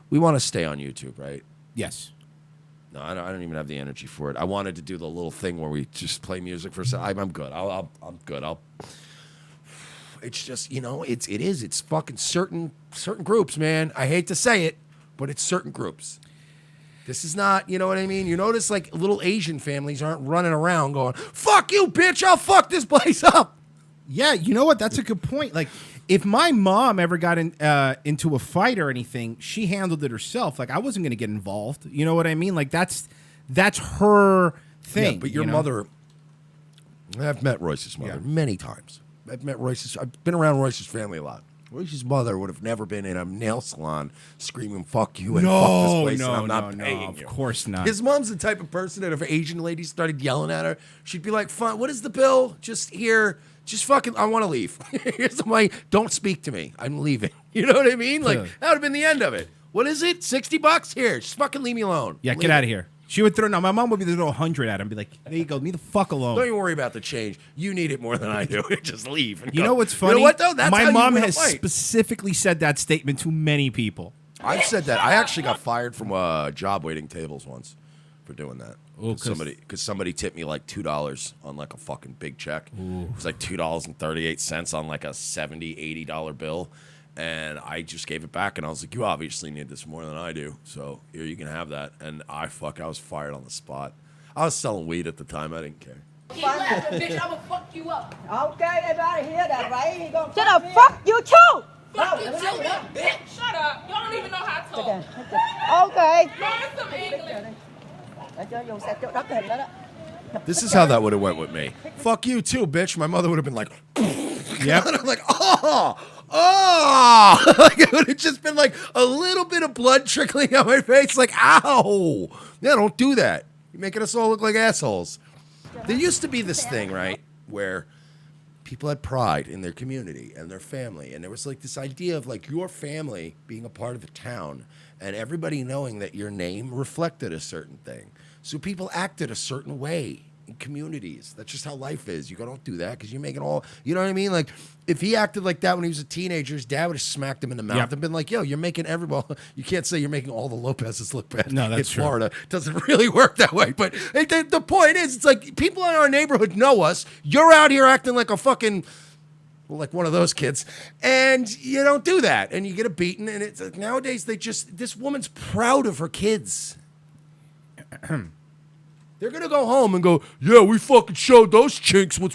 we want to stay on YouTube, right? Yes. No, I don't even have the energy for it. I wanted to do the little thing where we just play music for a second. I'm good. I'm good. It's just, you know, it's fucking certain groups, man. I hate to say it, but it's certain groups. This is not, you know what I mean? You notice like little Asian families aren't running around going, fuck you, bitch, I'll fuck this place up. Yeah, you know what? That's a good point. Like, if my mom ever got into a fight or anything, she handled it herself. Like, I wasn't going to get involved. You know what I mean? Like, that's her thing. Yeah, but your mother, I've met Royce's mother many times. I've been around Royce's family a lot. Royce's mother would have never been in a nail salon screaming, fuck you, and fuck this place, and I'm not paying you. Of course not. His mom's the type of person that if an Asian lady started yelling at her, she'd be like, fine, what is the bill? Just here. Just fucking, I want to leave. Here's the money. Don't speak to me. I'm leaving. You know what I mean? Like, that would have been the end of it. What is it? $60? Here, just fucking leave me alone. Yeah, get out of here. She would throw, my mom would be throw 100 at him and be like, there you go, leave the fuck alone. Don't even worry about the change. You need it more than I do. Just leave. And You go. know what's funny? You know what, though? That's my how mom you win a has fight. specifically said that statement to many people. I've said that. I actually got fired from a job waiting tables once for doing that. Because somebody tipped me like $2 on like a fucking big check. It was like $2.38 on like a $70, $80 bill. And I just gave it back, and I was like, you obviously need this more than I do. So here, you can have that. And I was fired on the spot. I was selling weed at the time. I didn't care. Keep laughing, bitch. I'm gonna fuck you up. Okay, everybody hear that, right? He gonna fuck you too. Fuck you too, bitch. Shut up. You don't even know how to talk. Okay. Learn some English. This is how that would have went with me. Fuck you too, bitch. My mother would have been like, yep. And I'm like, oh. Like it would have just been like a little bit of blood trickling down my face. Like, ow. Yeah, don't do that. You're making us all look like assholes. There used to be this thing, right, where people had pride in their community and their family. And there was like this idea of like your family being a part of the town and everybody knowing that your name reflected a certain thing. So people acted a certain way in communities. That's just how life is. You go, don't do that because you're making all, you know what I mean? Like if he acted like that when he was a teenager, his dad would have smacked him in the mouth and been like, yo, you're making everybody, you can't say you're making all the Lopez's look bad. No, that's in true. Florida. It doesn't really work that way. But the point is, it's like people in our neighborhood know us. You're out here acting like a fucking, like one of those kids, and you don't do that, and you get a beating, and it's like nowadays this woman's proud of her kids. They're gonna go home and go, yeah, we fucking showed those chinks who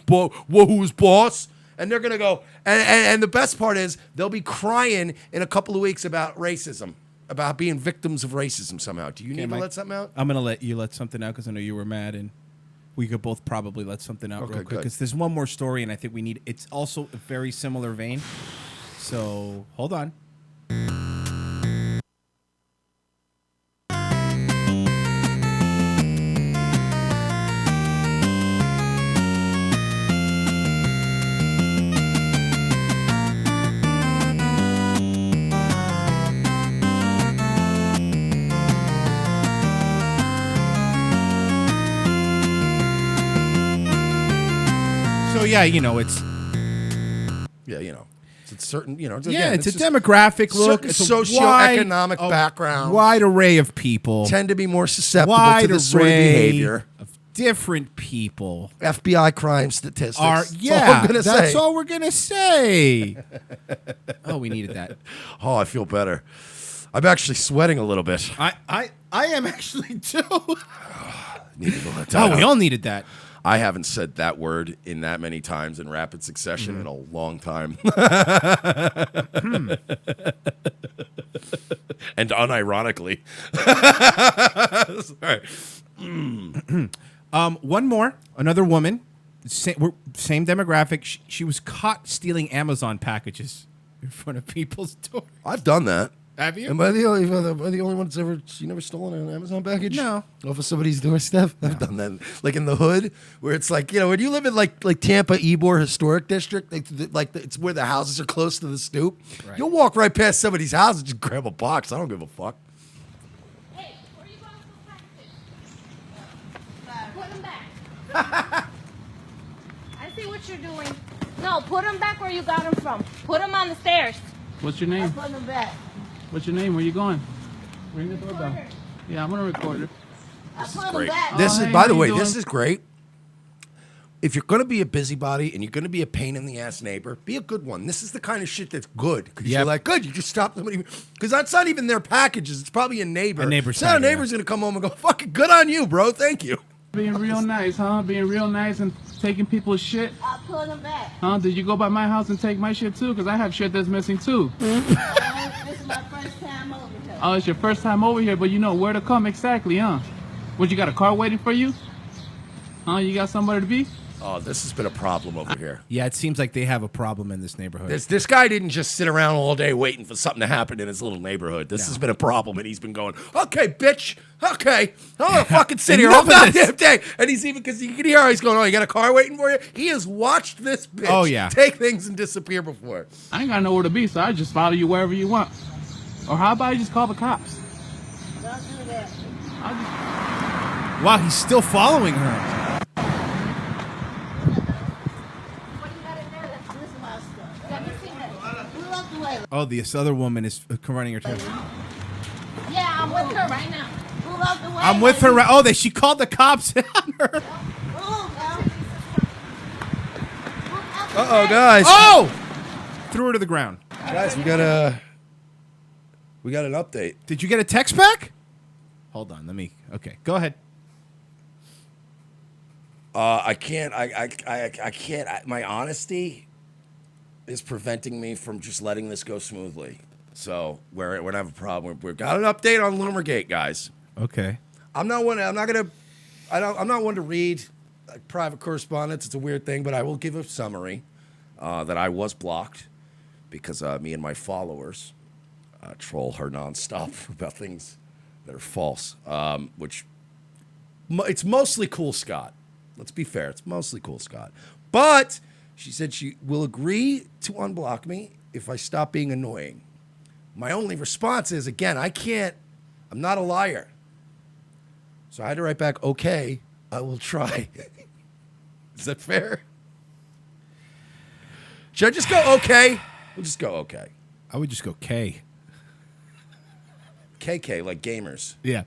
was boss, and they're gonna go, and the best part is they'll be crying in a couple of weeks about racism, about being victims of racism somehow. Do you need to let something out? I'm gonna let you let something out because I know you were mad, and we could both probably let something out real quick because there's one more story, and I think we need. It's also a very similar vein. So hold on. So yeah, it's it's certain, it's, yeah, again, it's a just demographic look. certain It's a socioeconomic background. wide array of people Tend to be more susceptible wide to this sort of array behavior. of different people. FBI crime statistics. That's all we're gonna say. Oh, we needed that. Oh, I feel better. I'm actually sweating a little bit. I am actually too. Needed to let that Oh, we out. all needed that. I haven't said that word in that many times in rapid succession in a long time. And unironically. Sorry. One more. Another woman. Same demographic. She was caught stealing Amazon packages in front of people's doors. I've done that. Have you? Am I the only one that's ever... You never stolen an Amazon package? No. Off of somebody's doorstep? I've done that. Like in the hood, where it's like, when you live in like Tampa, Ybor Historic District, it's where the houses are close to the stoop. Right. You'll walk right past somebody's house and just grab a box. I don't give a fuck. Hey, where are you going for packages? Put them back. I see what you're doing. No, put them back where you got them from. Put them on the stairs. What's your name? Put them back. What's your name? Where you going? Ring the doorbell. Yeah, I'm gonna record it. This is great. This is great. If you're going to be a busybody and you're going to be a pain in the ass neighbor, be a good one. This is the kind of shit that's good. Because you're like, good, you just stop somebody. Because that's not even their packages. It's probably a neighbor. A neighbor's so a neighbor's going to come home and go, fucking good on you, bro. Thank you. Being real nice, huh? Being real nice and taking people's shit. I'll put them back. Huh? Did you go by my house and take my shit too? Because I have shit that's missing too. This is my first time over here. Oh, it's your first time over here, but you know where to come exactly, huh? What, you got a car waiting for you? Huh? You got somewhere to be? Oh, this has been a problem over here. Yeah, it seems like they have a problem in this neighborhood. This guy didn't just sit around all day waiting for something to happen in his little neighborhood. This has been a problem, and he's been going, okay, bitch, okay, I'm gonna fucking sit here all goddamn day. And he's even, because you can hear how he's going, oh, you got a car waiting for you? He has watched this bitch take things and disappear before. I ain't got nowhere to be, so I just follow you wherever you want. Or how about you just call the cops? Don't do that. Wow, he's still following her. Oh, this other woman is running her test. Yeah, I'm with her right now. Move out the way. I'm with her. Oh, she called the cops on her. Uh-oh, guys. Oh! Threw her to the ground. Guys, we got an update. Did you get a text back? Hold on, okay, go ahead. I can't. I can't. My honesty is preventing me from just letting this go smoothly. So we're gonna have a problem. We've got an update on Loomergate, guys. Okay. I'm not one to read private correspondence. It's a weird thing, but I will give a summary that I was blocked because me and my followers troll her nonstop about things that are false. Which it's mostly Cool Scott. Let's be fair. It's mostly Cool Scott. But she said she will agree to unblock me if I stop being annoying. My only response is, again, I'm not a liar. So I had to write back, okay, I will try. Is that fair? Should I just go okay? We'll just go okay. I would just go K. KK, like gamers. Yeah.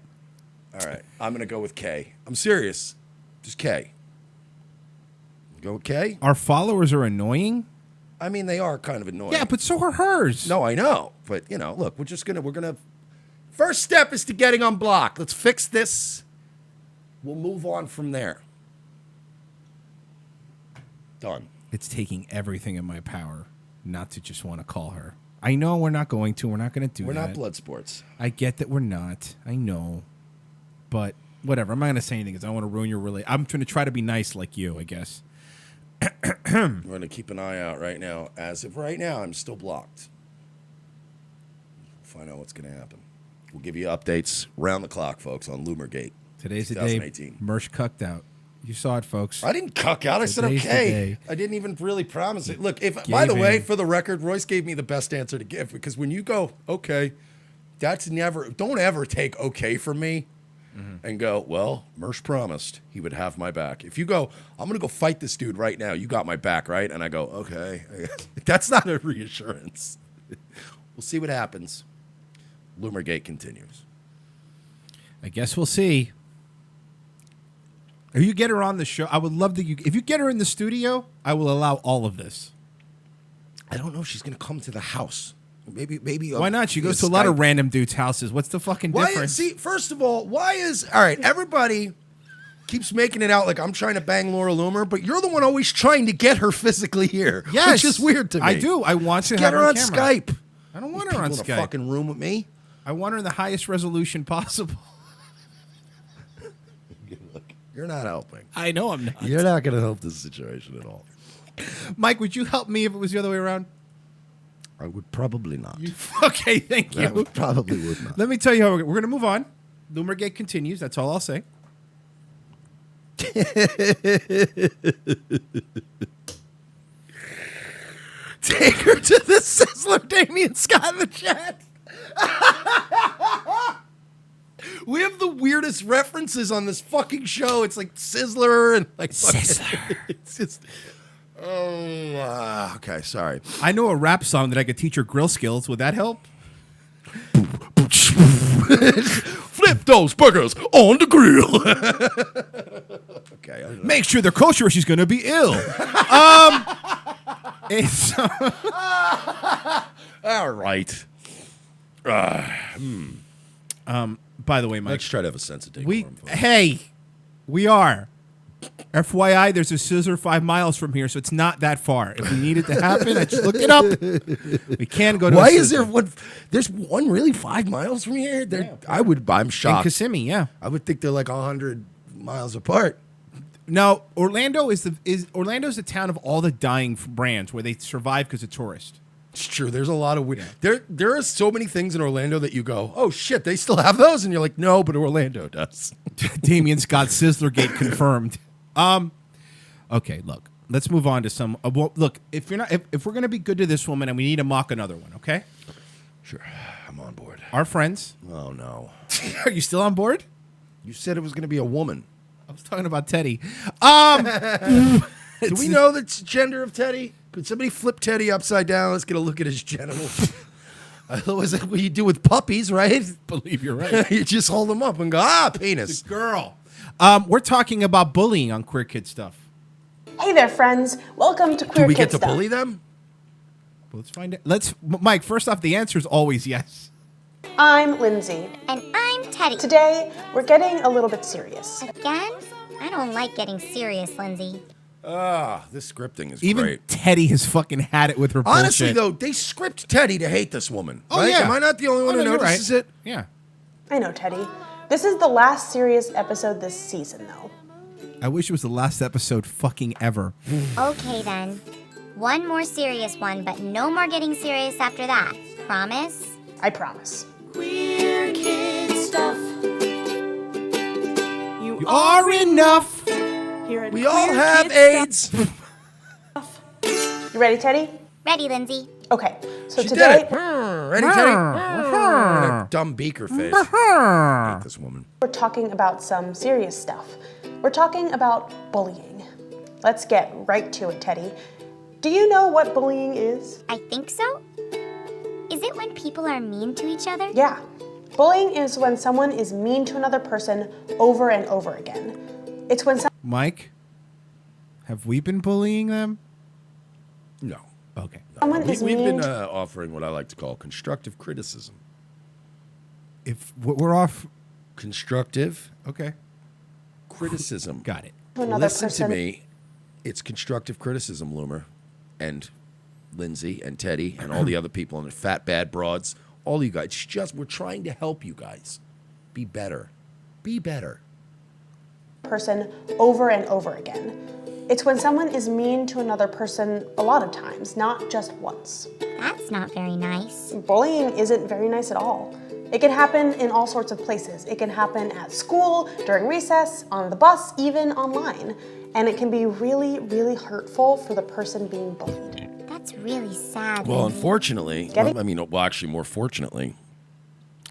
All right, I'm going to go with K. I'm serious. Just K. Go with K? Our followers are annoying? I mean, they are kind of annoying. Yeah, but so are hers. No, I know. But, look, we're going to, first step is to getting unblocked. Let's fix this. We'll move on from there. Done. It's taking everything in my power not to just want to call her. I know we're not going to. We're not going to do that. We're not blood sports. I get that we're not. I know. But whatever. I'm not going to say anything because I don't want to ruin your relationship. I'm trying to try to be nice like you, I guess. We're going to keep an eye out right now. As of right now, I'm still blocked. Find out what's going to happen. We'll give you updates round the clock, folks, on Loomergate. Today's the day Mersh cucked out. You saw it, folks. I didn't cuck out. I said Today's okay. I didn't even really promise it. Look, by the way, for the record, Royce gave me the best answer to give because when you go okay, don't ever take okay from me and go, well, Mersh promised he would have my back. If you go, I'm going to go fight this dude right now. You got my back, right? And I go, okay. That's not a reassurance. We'll see what happens. Loomergate continues. I guess we'll see. If you get her on the show, I would love to. If you get her in the studio, I will allow all of this. I don't know if she's going to come to the house. Maybe. Why not? She goes to a lot of random dudes' houses. What's the fucking difference? See, first of all, all right, everybody keeps making it out like I'm trying to bang Laura Loomer, but you're the one always trying to get her physically here. Yes. Which is weird to me. I do. I want to get have her on camera. Skype. I don't want her on in Skype. A fucking room with me. I want her in the highest resolution possible. You're not helping. I know I'm not. You're not going to help this situation at all. Mike, would you help me if it was the other way around? I would probably not. Okay, thank you. I probably would not. Let me tell you how we're going to move on. Loomergate continues. That's all I'll say. Take her to the Sizzler, Damien Scott in the chat. We have the weirdest references on this fucking show. It's like Sizzler and like Sizzler. It's just. Oh, okay. Sorry. I know a rap song that I could teach her grill skills. Would that help? Flip those burgers on the grill. Okay. Make sure they're kosher or she's going to be ill. It's all right. By the way, Mike. Let's try to have a sense of decorum. We are. FYI, there's a scissor 5 miles from here, so it's not that far. If we need it to happen, I just look it up. We can go to. Why is there one? There's one really 5 miles from here. I'm shocked. In Kissimmee, yeah. I would think they're like 100 miles apart. No, Orlando's the town of all the dying brands where they survive because of tourists. It's true. There's a lot of weird. There are so many things in Orlando that you go, oh shit, they still have those, and you're like, no, but Orlando does. Damien Scott Sizzlergate confirmed. Okay, look, let's move on to some. Look, if we're gonna be good to this woman, and we need to mock another one, okay? Sure, I'm on board. Our friends. Oh no, are you still on board? You said it was gonna be a woman. I was talking about Teddy. Do we know the gender of Teddy? Could somebody flip Teddy upside down? Let's get a look at his genitals. Otherwise, that's what you do with puppies, right? Believe you're right. You just hold them up and go, penis. It's a girl. We're talking about bullying on Queer Kid Stuff. Hey there, friends. Welcome to Queer Kid Stuff. Do we get to bully them? Let's find it. Mike, first off, the answer is always yes. I'm Lindsay. And I'm Teddy. Today, we're getting a little bit serious. Again? I don't like getting serious, Lindsay. This scripting is Even great. Teddy has fucking had it with her Honestly, bullshit. though, they script Teddy to hate this woman. Oh, right? yeah. Am I not the only one who you're notices right. it? Yeah. I know, Teddy. This is the last serious episode this season, though. I wish it was the last episode fucking ever. Okay, then. One more serious one, but no more getting serious after that. Promise? I promise. Queer Kid Stuff. You are enough. Here at We all Queer have Kid AIDS. Stuff. You ready, Teddy? Ready, Lindsay. Okay, so She today... did it. Ready, Teddy? That dumb beaker face. I hate this woman. We're talking about some serious stuff. We're talking about bullying. Let's get right to it, Teddy. Do you know what bullying is? I think so. Is it when people are mean to each other? Yeah. Bullying is when someone is mean to another person over and over again. It's when Mike, have we been bullying them? No. Okay. someone is We've mean been offering what I like to call constructive criticism. If we're off. Constructive Okay. criticism. Got it. to another Listen person. to me. It's constructive criticism, Loomer, and Lindsay and Teddy and all the other people and the fat bad broads. All you guys. It's just we're trying to help you guys be better. Be better. Person over and over again. It's when someone is mean to another person a lot of times, not just once. That's not very nice. Bullying isn't very nice at all. It can happen in all sorts of places. It can happen at school, during recess, on the bus, even online. And it can be really, really hurtful for the person being bullied. That's really sad. Well, Lindsay. unfortunately, Getting- actually, more fortunately,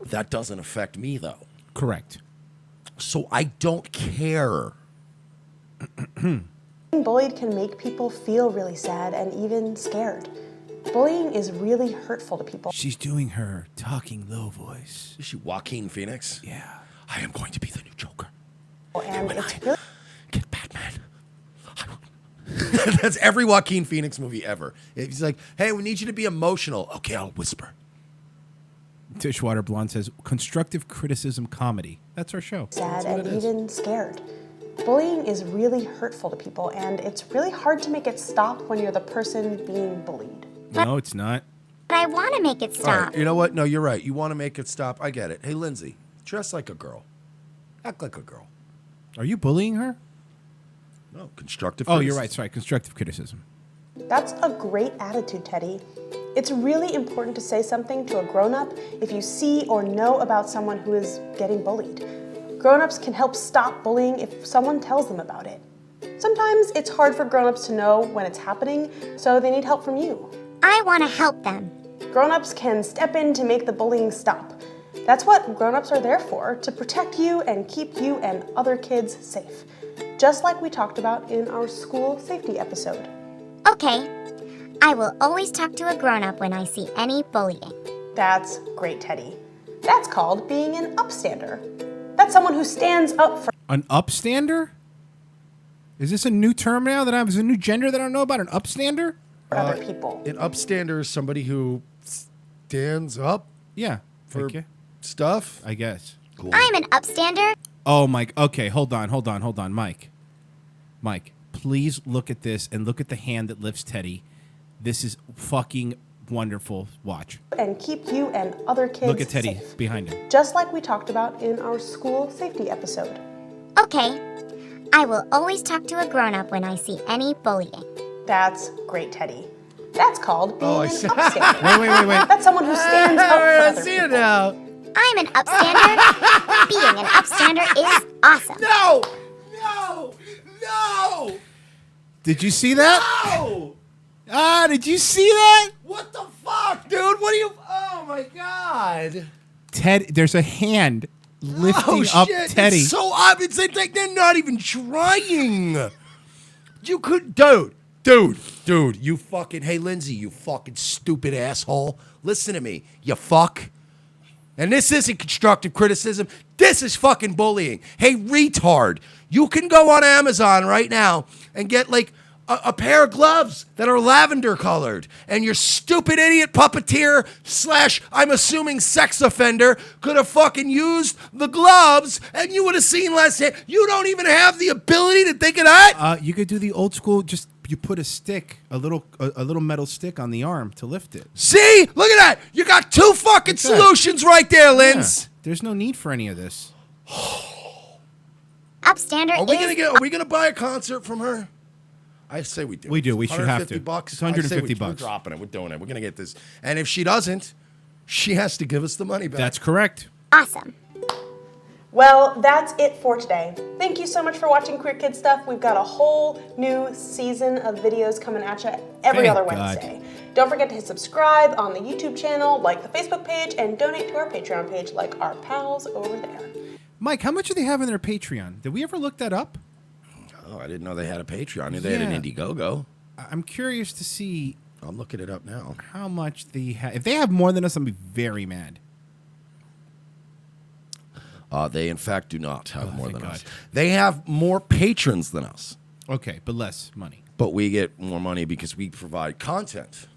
that doesn't affect me, though. Correct. So I don't care. Being bullied can make people feel really sad and even scared. Bullying is really hurtful to people. She's doing her talking low voice. Is she Joaquin Phoenix? Yeah. I am going to be the new Joker. And it's really get Batman. That's every Joaquin Phoenix movie ever. He's like, hey, we need you to be emotional. Okay, I'll whisper. Dishwater Blonde says, constructive criticism comedy. That's our show. sad and even scared. Bullying is really hurtful to people, and it's really hard to make it stop when you're the person being bullied. No, it's not. But I want to make it All stop. right, you know what? No, you're right. You want to make it stop. I get it. Hey, Lindsay, dress like a girl. Act like a girl. Are you bullying her? No, constructive Oh, criticism. you're right. Sorry, constructive criticism. That's a great attitude, Teddy. It's really important to say something to a grown-up if you see or know about someone who is getting bullied. Grown-ups can help stop bullying if someone tells them about it. Sometimes it's hard for grown-ups to know when it's happening, so they need help from you. I want to help them. Grown-ups can step in to make the bullying stop. That's what grown-ups are there for, to protect you and keep you and other kids safe. Just like we talked about in our school safety episode. Okay. I will always talk to a grown-up when I see any bullying. That's great, Teddy. That's called being an upstander. That's someone who stands up for An upstander? Is this a new term now that is a new gender that I don't know about? An upstander? other people. An upstander is somebody who stands up Yeah. for Okay. stuff. I guess. Cool. I'm an upstander. Oh, Mike. Okay, hold on, Mike. Mike, please look at this and look at the hand that lifts Teddy. This is fucking wonderful. Watch. And keep you and other kids Look at Teddy safe. behind him. Just like we talked about in our school safety episode. Okay. I will always talk to a grown-up when I see any bullying. That's great, Teddy. That's called being I an see. upstander. Wait. That's someone who stands up for I other see people. it now. I'm an upstander. Being an upstander is awesome. No! Did you see that? No! Did you see that? What the fuck, dude? What are you... Oh, my God. Ted, there's a hand lifting up shit. Teddy. It's so obvious. It's like they're not even trying. You could... Dude, you fucking... Hey, Lindsay, you fucking stupid asshole. Listen to me, you fuck. And this isn't constructive criticism. This is fucking bullying. Hey, retard, you can go on Amazon right now and get, like, a pair of gloves that are lavender colored. And your stupid idiot puppeteer / I'm assuming sex offender could have fucking used the gloves and you would have seen less hit. You don't even have the ability to think of that? You could do the old school, just you put a stick, a little metal stick on the arm to lift it. See? Look at that. You got two fucking solutions right there, Linz. Yeah. There's no need for any of this. Upstander Are we gonna buy a concert from her? I say we do. We do. We should have to. $150. It's $150. We're dropping it. We're doing it. We're gonna get this. And if she doesn't, she has to give us the money back. That's correct. awesome. Well, that's it for today. Thank you so much for watching Queer Kid Stuff. We've got a whole new season of videos coming at you every Thank other God. Wednesday. Don't forget to hit subscribe on the YouTube channel, like the Facebook page, and donate to our Patreon page like our pals over there. Mike, how much do they have in their Patreon? Did we ever look that up? Oh, I didn't know they had a Patreon. I knew they had an Indiegogo. I'm curious to see. I'm looking it up now. How much they have. If they have more than us, I'm be very mad. They, in fact, do not have more than us. They have more patrons than us. Okay, but less money. But we get more money because we provide content.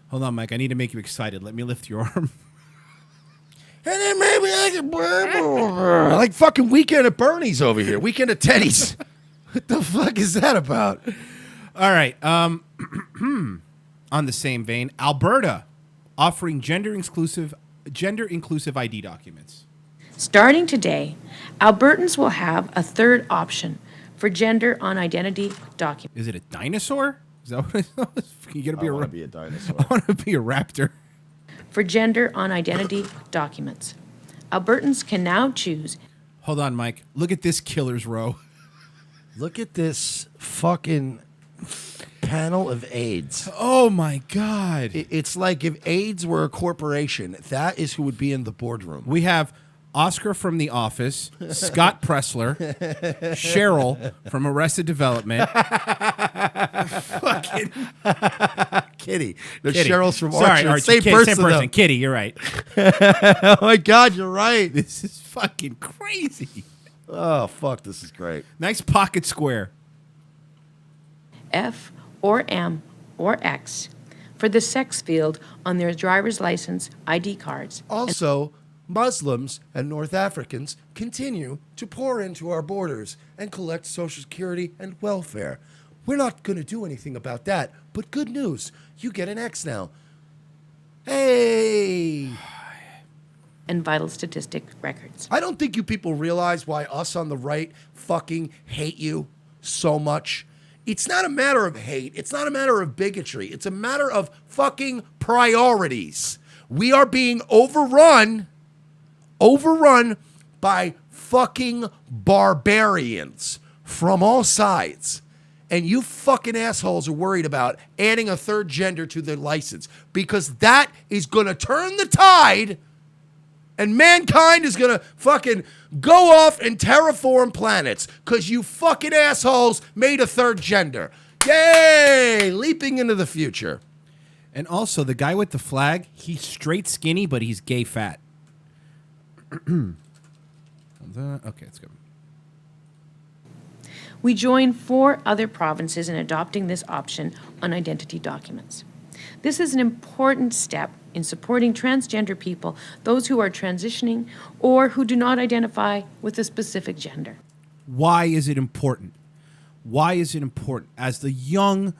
Hold on, Mike. I need to make you excited. Let me lift your arm. And then maybe I can... like fucking Weekend at Bernie's over here. Weekend at Teddy's. What the fuck is that about? All right. On the same vein, Alberta offering gender-inclusive ID documents. Starting today, Albertans will have a third option for gender on identity documents. Is it a dinosaur? Is that what it is? You gotta be I want to be a dinosaur. I want to be a raptor. For gender on identity documents, Albertans can now choose. Hold on, Mike. Look at this killer's row. Look at this fucking panel of AIDS. Oh, my God. It's like if AIDS were a corporation, that is who would be in the boardroom. We have Oscar from The Office, Scott Pressler, Cheryl from Arrested Development. Fucking Kitty. The Kitty. Cheryl's from Sorry, Archer. Archie. Same Kitty, person. Same person. though. Kitty, you're right. Oh my God, you're right. This is fucking crazy. Oh fuck, this is great. Nice pocket square. F or M or X for the sex field on their driver's license ID cards. Also, Muslims and North Africans continue to pour into our borders and collect Social Security and welfare. We're not going to do anything about that, but good news, you get an X now. Hey! And vital statistic records. I don't think you people realize why us on the right fucking hate you so much. It's not a matter of hate. It's not a matter of bigotry. It's a matter of fucking priorities. We are being overrun by fucking barbarians from all sides. And you fucking assholes are worried about adding a third gender to their license because that is going to turn the tide and mankind is going to fucking go off and terraform planets because you fucking assholes made a third gender. Yay! Leaping into the future. And also, the guy with the flag, he's straight skinny, but he's gay fat. Okay, let's go. We join 4 other provinces in adopting this option on identity documents. This is an important step in supporting transgender people, those who are transitioning or who do not identify with a specific gender. Why is it important? Why is it important? As the young,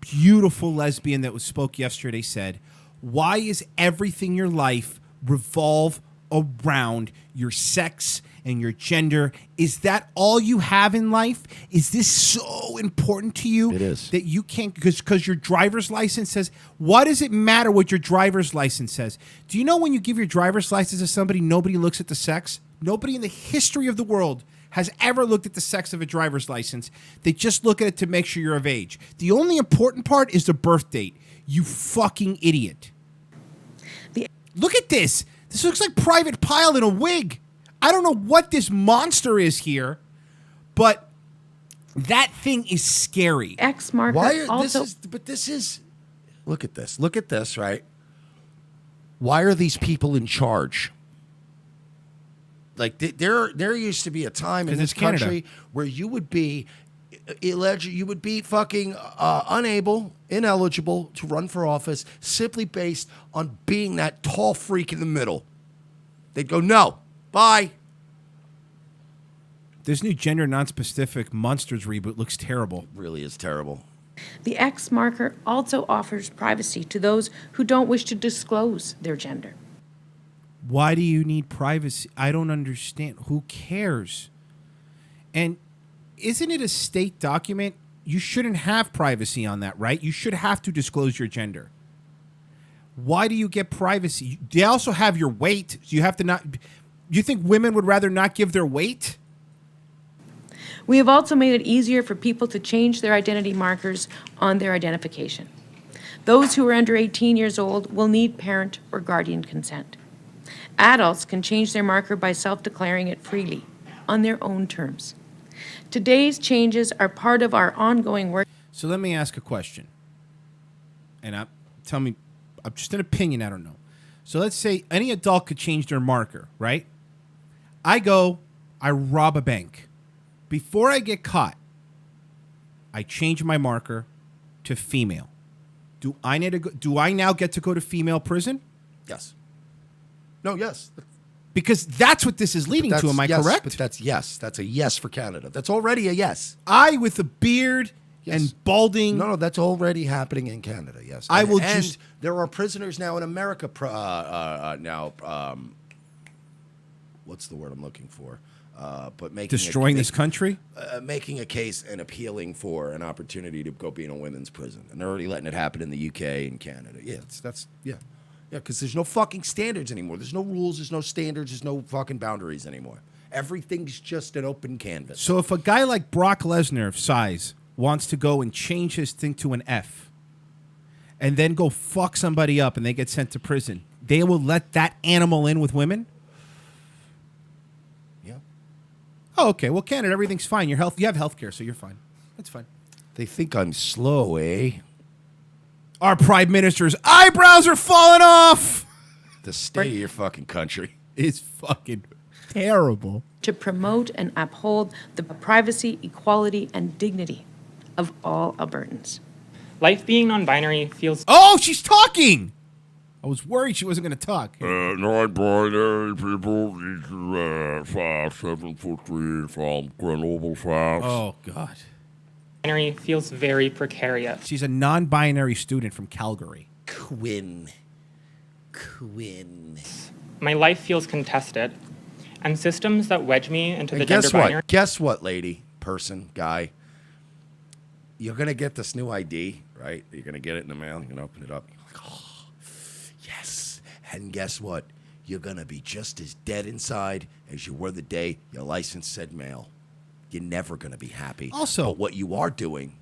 beautiful lesbian that spoke yesterday said, why is everything in your life revolve around your sex and your gender? Is that all you have in life? Is this so important to you? It is. That you can't, because your driver's license says, what does it matter what your driver's license says? Do you know when you give your driver's license to somebody, nobody looks at the sex? Nobody in the history of the world has ever looked at the sex of a driver's license. They just look at it to make sure you're of age. The only important part is the birth date. You fucking idiot. Look at this. This looks like Private Pile in a wig. I don't know what this monster is here, but that thing is scary. X marker also. This is. Look at this. Look at this, right? Why are these people in charge? Like there used to be a time in this country where you would be fucking ineligible to run for office simply based on being that tall freak in the middle. They'd go, no, bye. This new gender non-specific Monsters reboot looks terrible. Really is terrible. The X marker also offers privacy to those who don't wish to disclose their gender. Why do you need privacy? I don't understand. Who cares? And isn't it a state document? You shouldn't have privacy on that, right? You should have to disclose your gender. Why do you get privacy? They also have your weight. You have to not. You think women would rather not give their weight? We have also made it easier for people to change their identity markers on their identification. Those who are under 18 years old will need parent or guardian consent. Adults can change their marker by self-declaring it freely, on their own terms. Today's changes are part of our ongoing work. So let me ask a question. And tell me, I'm just an opinion, I don't know. So let's say any adult could change their marker, right? I rob a bank. Before I get caught, I change my marker to female. Do I now get to go to female prison? Yes. No, yes. Because that's what this is leading to, am I correct? But that's yes. That's a yes for Canada. That's already a yes. I with a beard and balding. No, that's already happening in Canada, yes. And there are prisoners now in America what's the word I'm looking for? But making destroying this country? Making a case and appealing for an opportunity to go be in a women's prison. And they're already letting it happen in the UK and Canada. Yeah, Yeah, because there's no fucking standards anymore. There's no rules, there's no standards, there's no fucking boundaries anymore. Everything's just an open canvas. So if a guy like Brock Lesnar of size wants to go and change his thing to an F and then go fuck somebody up and they get sent to prison, they will let that animal in with women? Oh, okay. Well, Canada, everything's fine. You have health care, so you're fine. That's fine. They think I'm slow, eh? Our Prime Minister's eyebrows are falling off. The state of your fucking country is fucking terrible. To promote and uphold the privacy, equality, and dignity of all Albertans. Life being non-binary feels... Oh, she's talking! I was worried she wasn't going to talk. Non-binary people, 5'7" from Grenoble, France. Oh, God. Binary feels very precarious. She's a non-binary student from Calgary. Quinn. My life feels contested, and systems that wedge me into the guess gender what? binary... Guess what, lady, person, guy? You're going to get this new ID, right? You're going to get it in the mail. You're going to open it up. You're like, oh, yes. And guess what? You're going to be just as dead inside as you were the day your license said mail. You're never going to be happy. Also, but what you are doing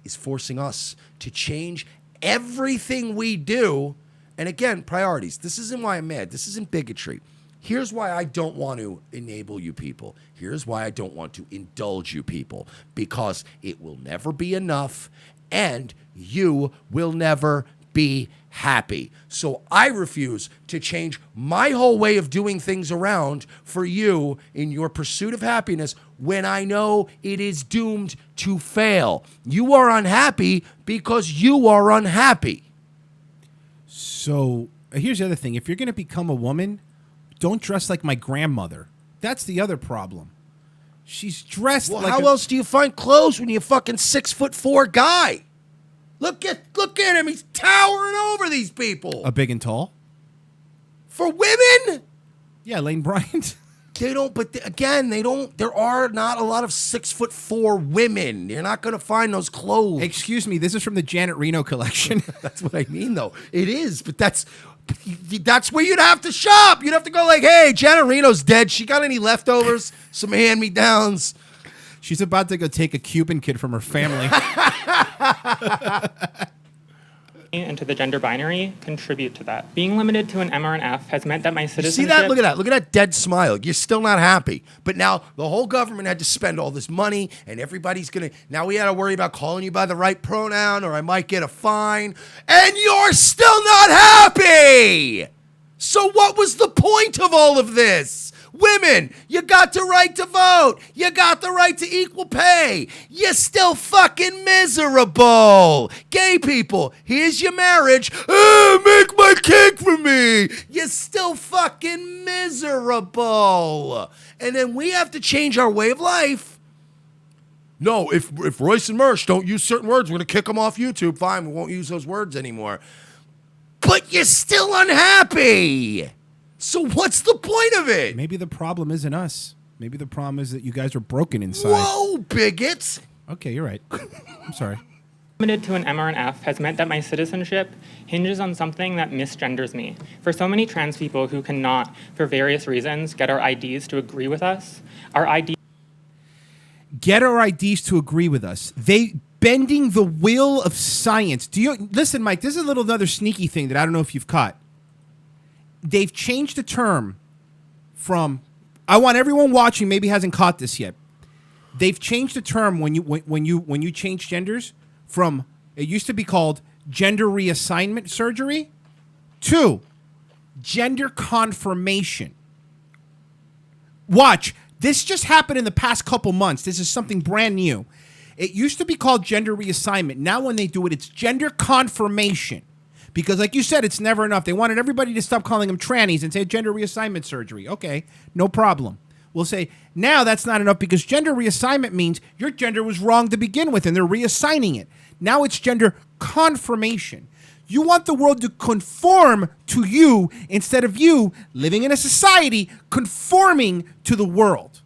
is forcing us to change everything we do. And again, priorities. This isn't why I'm mad. This isn't bigotry. Here's why I don't want to enable you people. Here's why I don't want to indulge you people. Because it will never be enough, and you will never be happy. So I refuse to change my whole way of doing things around for you in your pursuit of happiness when I know it is doomed to fail. You are unhappy because you are unhappy. So here's the other thing. If you're going to become a woman, don't dress like my grandmother. That's the other problem. She's dressed well, like how else do you find clothes when you're a fucking 6'4" guy? Look at him. He's towering over these people. A big and tall? For women? Yeah, Lane Bryant. They don't, but again, they don't. There are not a lot of 6'4" women. You're not going to find those clothes. Excuse me, this is from the Janet Reno collection. That's what I mean, though. It is, but that's where you'd have to shop. You'd have to go like, hey, Janet Reno's dead. She got any leftovers? Some hand-me-downs. She's about to go take a Cuban kid from her family. into the gender binary contribute to that. Being limited to an M or an F has meant that my You citizenship... see that? Look at that. Look at that dead smile. You're still not happy. But now the whole government had to spend all this money, and everybody's going to... Now we had to worry about calling you by the right pronoun, or I might get a fine. And you're still not happy! So what was the point of all of this? Women, you got the right to vote. You got the right to equal pay. You're still fucking miserable. Gay people, here's your marriage. Make my cake for me. You're still fucking miserable. And then we have to change our way of life. No, if Royce and Mersh don't use certain words, we're going to kick them off YouTube. Fine, we won't use those words anymore. But you're still unhappy. So what's the point of it? Maybe the problem isn't us. Maybe the problem is that you guys are broken inside. Whoa, bigots. Okay, you're right. I'm sorry. Limited to an M or an F has meant that my citizenship hinges on something that misgenders me. For so many trans people who cannot, for various reasons, get our IDs to agree with us, our IDs... Get our IDs to agree with us. They... Bending the will of science. Listen, Mike, this is another sneaky thing that I don't know if you've caught. They've changed the term from, I want everyone watching maybe hasn't caught this yet. They've changed the term when you change genders from, it used to be called gender reassignment surgery to gender confirmation. Watch, this just happened in the past couple months. This is something brand new. It used to be called gender reassignment. Now when they do it, it's gender confirmation. Because like you said, it's never enough. They wanted everybody to stop calling them trannies and say gender reassignment surgery. Okay, no problem. We'll say, now that's not enough because gender reassignment means your gender was wrong to begin with and they're reassigning it. Now it's gender confirmation. You want the world to conform to you instead of you living in a society conforming to the world.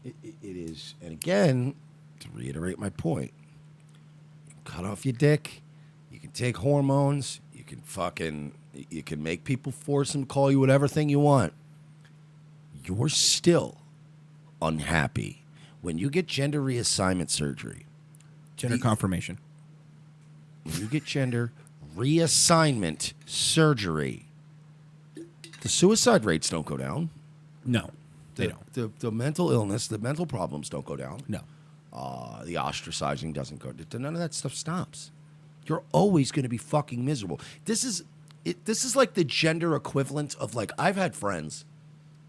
It is. And again... reiterate my point. You can cut off your dick. You can take hormones. You can make people force them to call you whatever thing you want. You're still unhappy when you get gender reassignment surgery. Gender confirmation. When you get gender reassignment surgery, the suicide rates don't go down. No. They don't. The mental illness, the mental problems don't go down. No. The ostracizing doesn't go. None of that stuff stops. You're always going to be fucking miserable. This is like the gender equivalent of like I've had friends,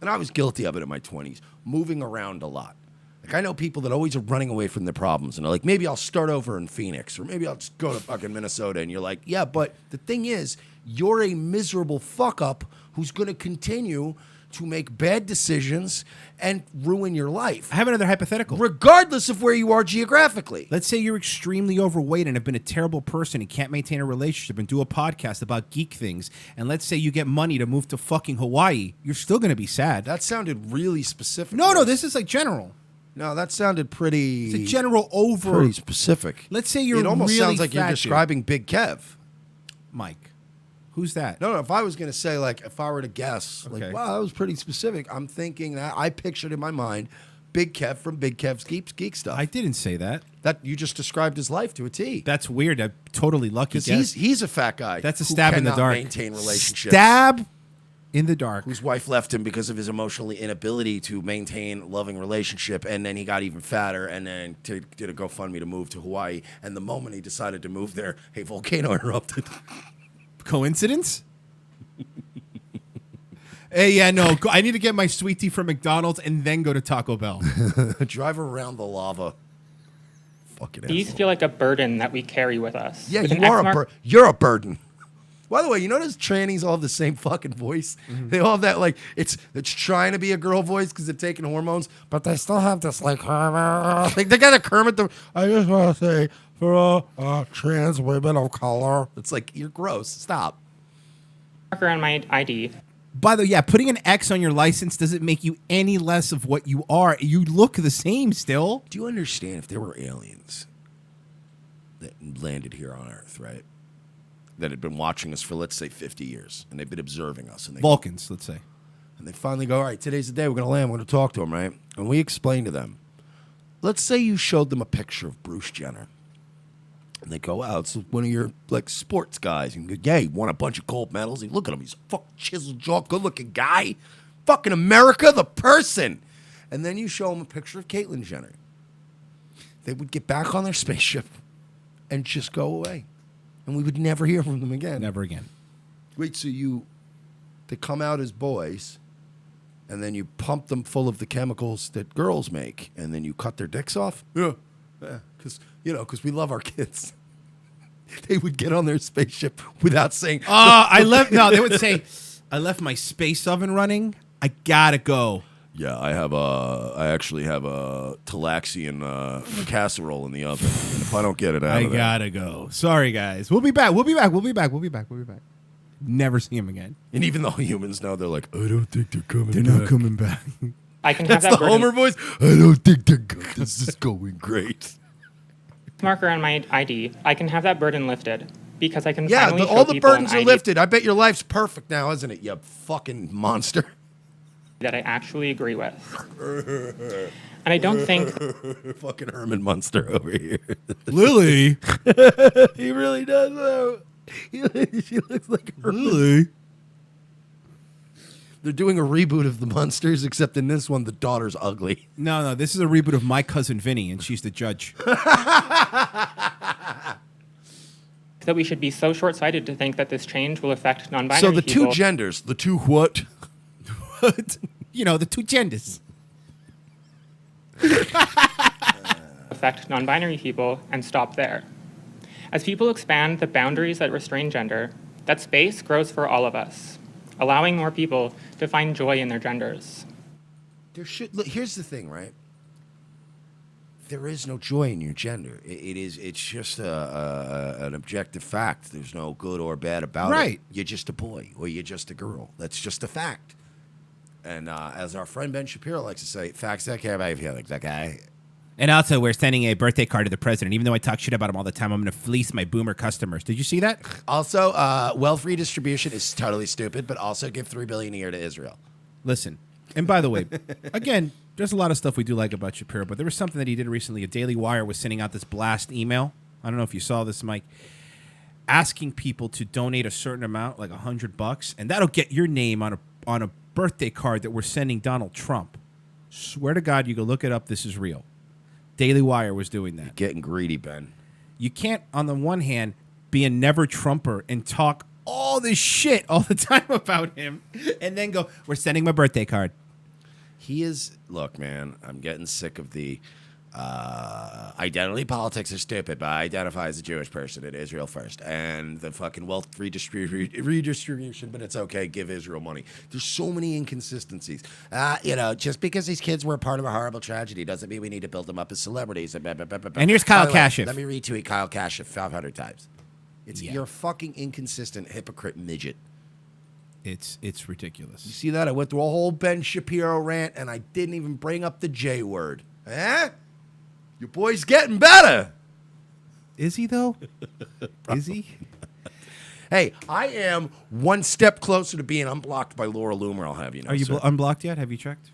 and I was guilty of it in my 20s, moving around a lot. Like I know people that always are running away from their problems, and they're like, maybe I'll start over in Phoenix, or maybe I'll just go to fucking Minnesota. And you're like, yeah, but the thing is, you're a miserable fuck up who's going to continue to make bad decisions and ruin your life. I have another hypothetical. Regardless of where you are geographically. Let's say you're extremely overweight and have been a terrible person and can't maintain a relationship and do a podcast about geek things. And let's say you get money to move to fucking Hawaii. You're still going to be sad. That sounded really specific. No, this is like general. No, that sounded pretty... It's a general over... Pretty specific. Let's say you're It almost really sounds like you're fat, describing Big Kev. Mike. Who's that? No, if I was going to say, like, if I were to guess, Okay. like, wow, that was pretty specific. I'm thinking that I pictured in my mind Big Kev from Big Kev's Geek Stuff. I didn't say that. That you just described his life to a T. That's weird. I'm totally lucky. Because he's a fat guy. That's a who stab in the cannot dark. Maintain relationships. Stab in the dark. Whose wife left him because of his emotional inability to maintain loving relationship, and then he got even fatter, and then did a GoFundMe to move to Hawaii. And the moment he decided to move there, a volcano erupted. Coincidence? Hey, yeah, no. I need to get my sweet tea from McDonald's and then go to Taco Bell. Drive around the lava. Fucking These asshole. feel like a burden that we carry with us. Yeah, With you an are X mark- you're a burden. By the way, you notice trannies all have the same fucking voice? Mm-hmm. They all have that, like, it's trying to be a girl voice because they're taking hormones, but they still have this, like, they got a Kermit. I just want to say, for all trans women of color. It's like, you're gross. Stop. Marker on my ID. By the way, yeah, putting an X on your license doesn't make you any less of what you are. You look the same still. Do you understand if there were aliens that landed here on Earth, right? That had been watching us for, let's say, 50 years, and they've been observing us. And they Vulcans, let's say. And they finally go, all right, today's the day we're going to land. We're going to talk to them, right? And we explain to them. Let's say you showed them a picture of Bruce Jenner. And they go, wow, it's one of your, like, sports guys. And you go, yeah, he won a bunch of gold medals. And look at him. He's a fucking chiseled jaw, good-looking guy. Fucking America, the person. And then you show them a picture of Caitlyn Jenner. They would get back on their spaceship and just go away. And we would never hear from them again. Never again. Wait, so they come out as boys, and then you pump them full of the chemicals that girls make, and then you cut their dicks off? Yeah, because we love our kids. They would get on their spaceship without saying, they would say, I left my space oven running. I gotta go. Yeah, I actually have a Talaxian casserole in the oven. And if I don't get it out of there, I gotta go. Sorry, guys. We'll be back. We'll be back. Never see him again. And even though humans know, they're like, I don't think they're coming They're back. not coming back. I can have That's that the Homer voice. I don't think they're good. This is going great. marker on my ID. I can have that burden lifted because I can Yeah, finally all show the people burdens an are ID lifted. I bet your life's perfect now, isn't it, you fucking monster? that I actually agree with. And I don't think fucking Herman Munster over here. Lily. He really does though. She looks like Herman. Lily. They're doing a reboot of the Munsters, except in this one, the daughter's ugly. No, this is a reboot of My Cousin Vinny, and she's the judge. that we should be so short-sighted to think that this change will affect non-binary So the people. two genders, the two what? You know, the two genders. affect non-binary people and stop there. As people expand the boundaries that restrain gender, that space grows for all of us, allowing more people to find joy in their genders. Here's the thing, right? There is no joy in your gender. It's just an objective fact. There's no good or bad about it. Right. You're just a boy or you're just a girl. That's just a fact. And as our friend Ben Shapiro likes to say, facts that care about your feelings, okay? And also, we're sending a birthday card to the president. Even though I talk shit about him all the time, I'm going to fleece my boomer customers. Did you see that? Also, wealth redistribution is totally stupid, but also give $3 billion a year to Israel. Listen, and by the way, again, there's a lot of stuff we do like about Shapiro, but there was something that he did recently. A Daily Wire was sending out this blast email. I don't know if you saw this, Mike, asking people to donate a certain amount, like $100, and that'll get your name on a birthday card that we're sending Donald Trump. Swear to God, you go look it up. This is real. Daily Wire was doing that. You're getting greedy, Ben. You can't, on the one hand, be a never Trumper and talk all this shit all the time about him, and then go, we're sending my birthday card. He is, look, man, I'm getting sick of the identity politics are stupid, but I identify as a Jewish person in Israel first. And the fucking wealth redistribution, but it's okay, give Israel money. There's so many inconsistencies. Just because these kids were a part of a horrible tragedy doesn't mean we need to build them up as celebrities. And here's Kyle Kashev. Let me retweet Kyle Kashev 500 times. You're a fucking inconsistent hypocrite midget. It's ridiculous. You see that? I went through a whole Ben Shapiro rant, and I didn't even bring up the J word. Eh? Your boy's getting better. Is he, though? Is he? Hey, I am one step closer to being unblocked by Laura Loomer, I'll have you know. Are you unblocked yet? Have you checked?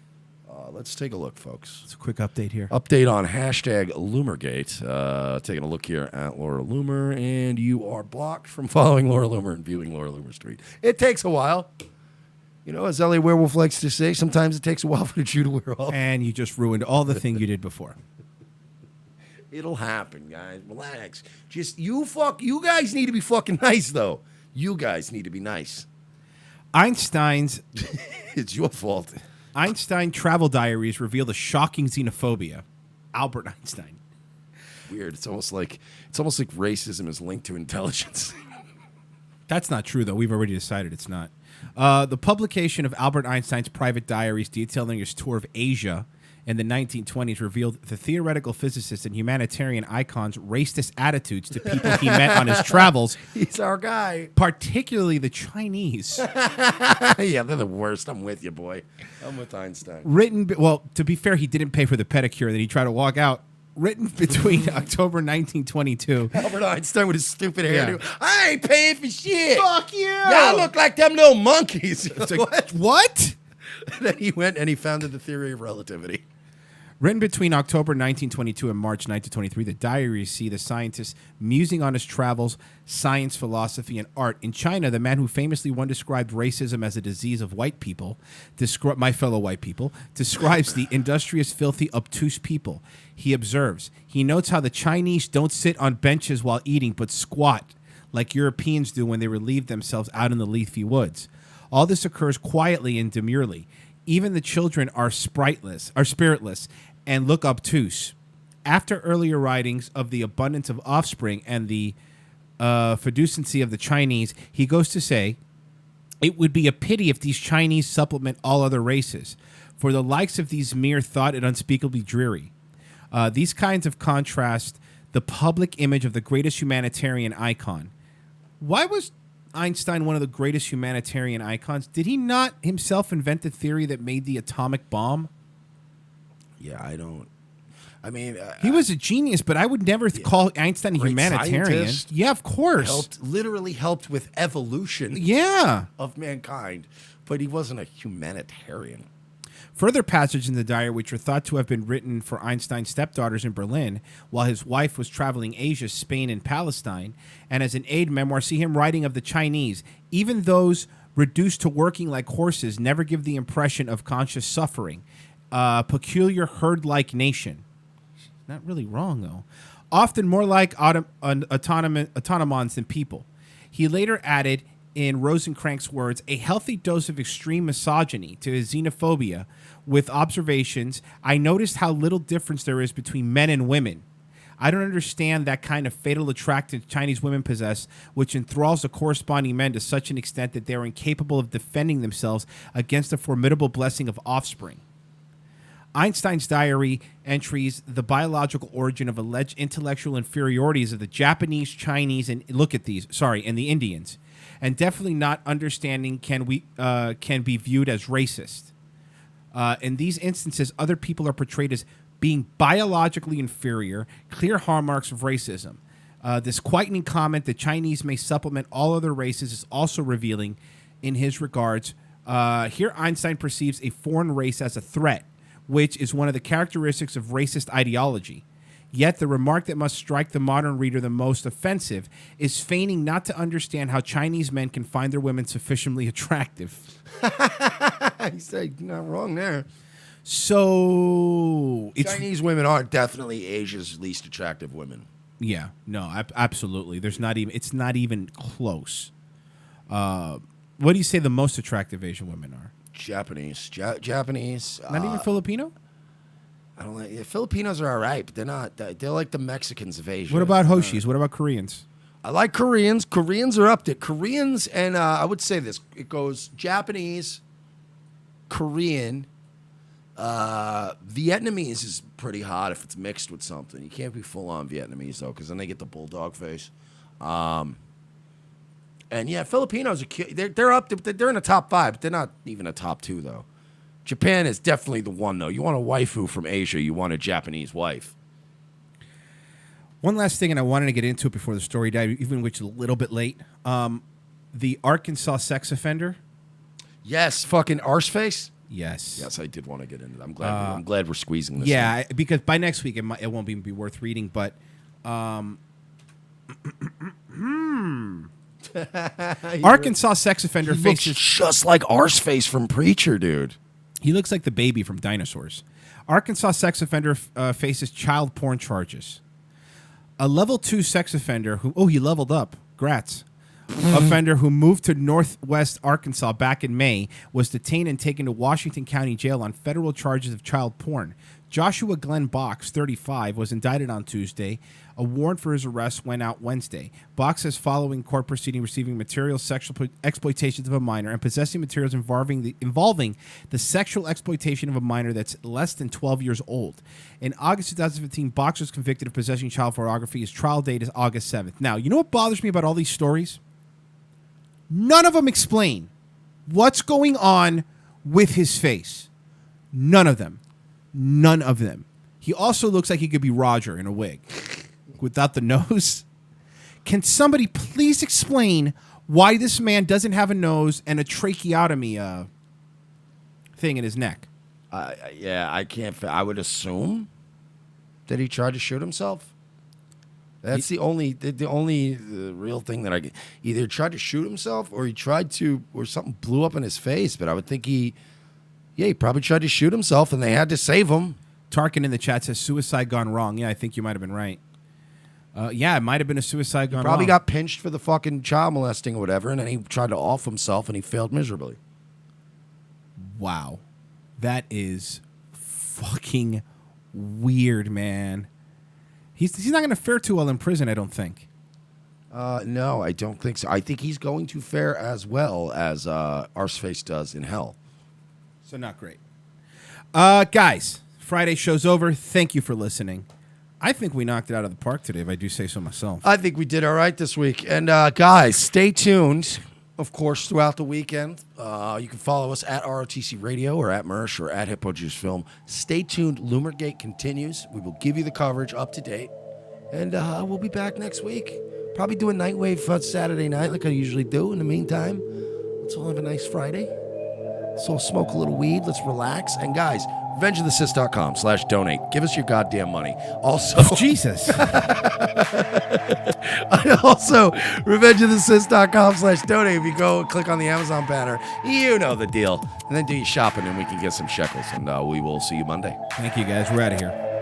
Let's take a look, folks. It's a quick update here. Update on hashtag Loomergate. Taking a look here at Laura Loomer, and you are blocked from following Laura Loomer and viewing Laura Loomer's tweet. It takes a while. You know, as L.A. Werewolf likes to say, sometimes it takes a while for the shoe to wear off. And you just ruined all the thing you did before. It'll happen, guys. Relax. Just you guys need to be fucking nice, though. You guys need to be nice. Einstein's it's your fault. Einstein travel diaries reveal the shocking xenophobia. Albert Einstein. Weird. It's almost like racism is linked to intelligence. That's not true, though. We've already decided it's not. The publication of Albert Einstein's private diaries detailing his tour of Asia in the 1920s revealed the theoretical physicist and humanitarian icon's racist attitudes to people he met on his travels. He's our guy. Particularly the Chinese. Yeah, they're the worst. I'm with you, boy. I'm with Einstein. To be fair, he didn't pay for the pedicure that he tried to walk out. Written between October 1922. Albert Einstein with his stupid hairdo. Yeah. I ain't paying for shit. Fuck you. Y'all look like them little monkeys. What? Then he went and he founded the theory of relativity. Written between October 1922 and March 1923, the diaries see the scientist musing on his travels, science, philosophy, and art. In China, the man who famously once described racism as a disease of white people, my fellow white people, describes the industrious, filthy, obtuse people. He observes. He notes how the Chinese don't sit on benches while eating, but squat, like Europeans do when they relieve themselves out in the leafy woods. All this occurs quietly and demurely. Even the children are spiritless, and look obtuse. After earlier writings of the abundance of offspring and the fiduciancy of the Chinese, he goes to say, it would be a pity if these Chinese supplement all other races. For the likes of these mere thought it unspeakably dreary. These kinds of contrast the public image of the greatest humanitarian icon. Why was Einstein one of the greatest humanitarian icons? Did he not himself invent the theory that made the atomic bomb? Yeah, I mean, he was a genius, but I would never call Einstein a humanitarian. Scientist. Yeah, of course. Literally helped with evolution. Yeah. Of mankind, but he wasn't a humanitarian. Further passages in the diary, which are thought to have been written for Einstein's stepdaughters in Berlin while his wife was traveling Asia, Spain, and Palestine, and as an aid memoir, see him writing of the Chinese. Even those reduced to working like horses never give the impression of conscious suffering. Peculiar herd-like nation. Not really wrong, though. Often more like autonomons than people. He later added, in Rosencrantz words, a healthy dose of extreme misogyny to his xenophobia with observations. I noticed how little difference there is between men and women. I don't understand that kind of fatal attraction Chinese women possess, which enthralls the corresponding men to such an extent that they are incapable of defending themselves against the formidable blessing of offspring. Einstein's diary entries the biological origin of alleged intellectual inferiorities of the Japanese, Chinese, and and the Indians, and definitely not understanding can be viewed as racist. In these instances, other people are portrayed as being biologically inferior, clear hallmarks of racism. This quietening comment that Chinese may supplement all other races is also revealing in his regards. Here Einstein perceives a foreign race as a threat, which is one of the characteristics of racist ideology. Yet the remark that must strike the modern reader the most offensive is feigning not to understand how Chinese men can find their women sufficiently attractive. He said, not wrong there. So Chinese women are definitely Asia's least attractive women. Yeah, no, absolutely. There's not even. It's not even close. What do you say the most attractive Asian women are? Japanese. Japanese. Not even Filipino? I don't like. Yeah, Filipinos are all right, but they're not. They're like the Mexicans of Asia. What about Hoshis? What about Koreans? I like Koreans. Koreans are up there. Koreans and I would say this. It goes Japanese, Korean, Vietnamese is pretty hot if it's mixed with something. You can't be full on Vietnamese though, because then they get the bulldog face. And yeah, Filipinos are cute. They're up. They're in the top 5, but they're not even a top 2 though. Japan is definitely the one though. You want a waifu from Asia, you want a Japanese wife. One last thing, and I wanted to get into it before the story died, even which is a little bit late. The Arkansas sex offender. Yes, fucking arseface. Yes. Yes, I did want to get into that. I'm glad we're squeezing this. Yeah, because by next week it won't even be worth reading. But Arkansas sex offender faces looks just like arseface from Preacher, dude. He looks like the baby from Dinosaurs. Arkansas sex offender faces child porn charges. A level 2 sex offender who he leveled up. Grats. Offender who moved to Northwest Arkansas back in May was detained and taken to Washington County Jail on federal charges of child porn. Joshua Glenn Box, 35, was indicted on Tuesday. A warrant for his arrest went out Wednesday. Box says following court proceeding, receiving material sexual exploitations of a minor and possessing materials involving the sexual exploitation of a minor that's less than 12 years old. In August 2015, Box was convicted of possessing child pornography. His trial date is August 7th. Now, you know what bothers me about all these stories? None of them explain what's going on with his face. None of them. None of them. He also looks like he could be Roger in a wig without the nose. Can somebody please explain why this man doesn't have a nose and a tracheotomy thing in his neck? Yeah, I can't. I would assume that he tried to shoot himself. That's the only real thing that I either tried to shoot himself or or something blew up in his face. But I would think he probably tried to shoot himself and they had to save him. Tarkin in the chat says suicide gone wrong. Yeah, I think you might have been right. Yeah, it might have been a suicide gone wrong. Probably got pinched for the fucking child molesting or whatever, and then he tried to off himself and he failed miserably. Wow. That is fucking weird, man. He's not going to fare too well in prison, I don't think. No, I don't think so. I think he's going to fare as well as Arseface does in hell. So not great. Guys, Friday show's over. Thank you for listening. I think we knocked it out of the park today, if I do say so myself. I think we did all right this week. And guys, stay tuned, of course, throughout the weekend. You can follow us at ROTC Radio or at Mersh or at Hippo Juice Film. Stay tuned. Loomergate continues. We will give you the coverage up to date. And we'll be back next week. Probably do a Nightwave Saturday night like I usually do. In the meantime, let's all have a nice Friday. Let's all smoke a little weed. Let's relax. And guys, revengeofthesith.com/donate. Give us your goddamn money. Also, Jesus. Also, revengeofthesith.com/donate. If you go click on the Amazon banner, you know the deal. And then do your shopping and we can get some shekels. And we will see you Monday. Thank you, guys. We're out of here.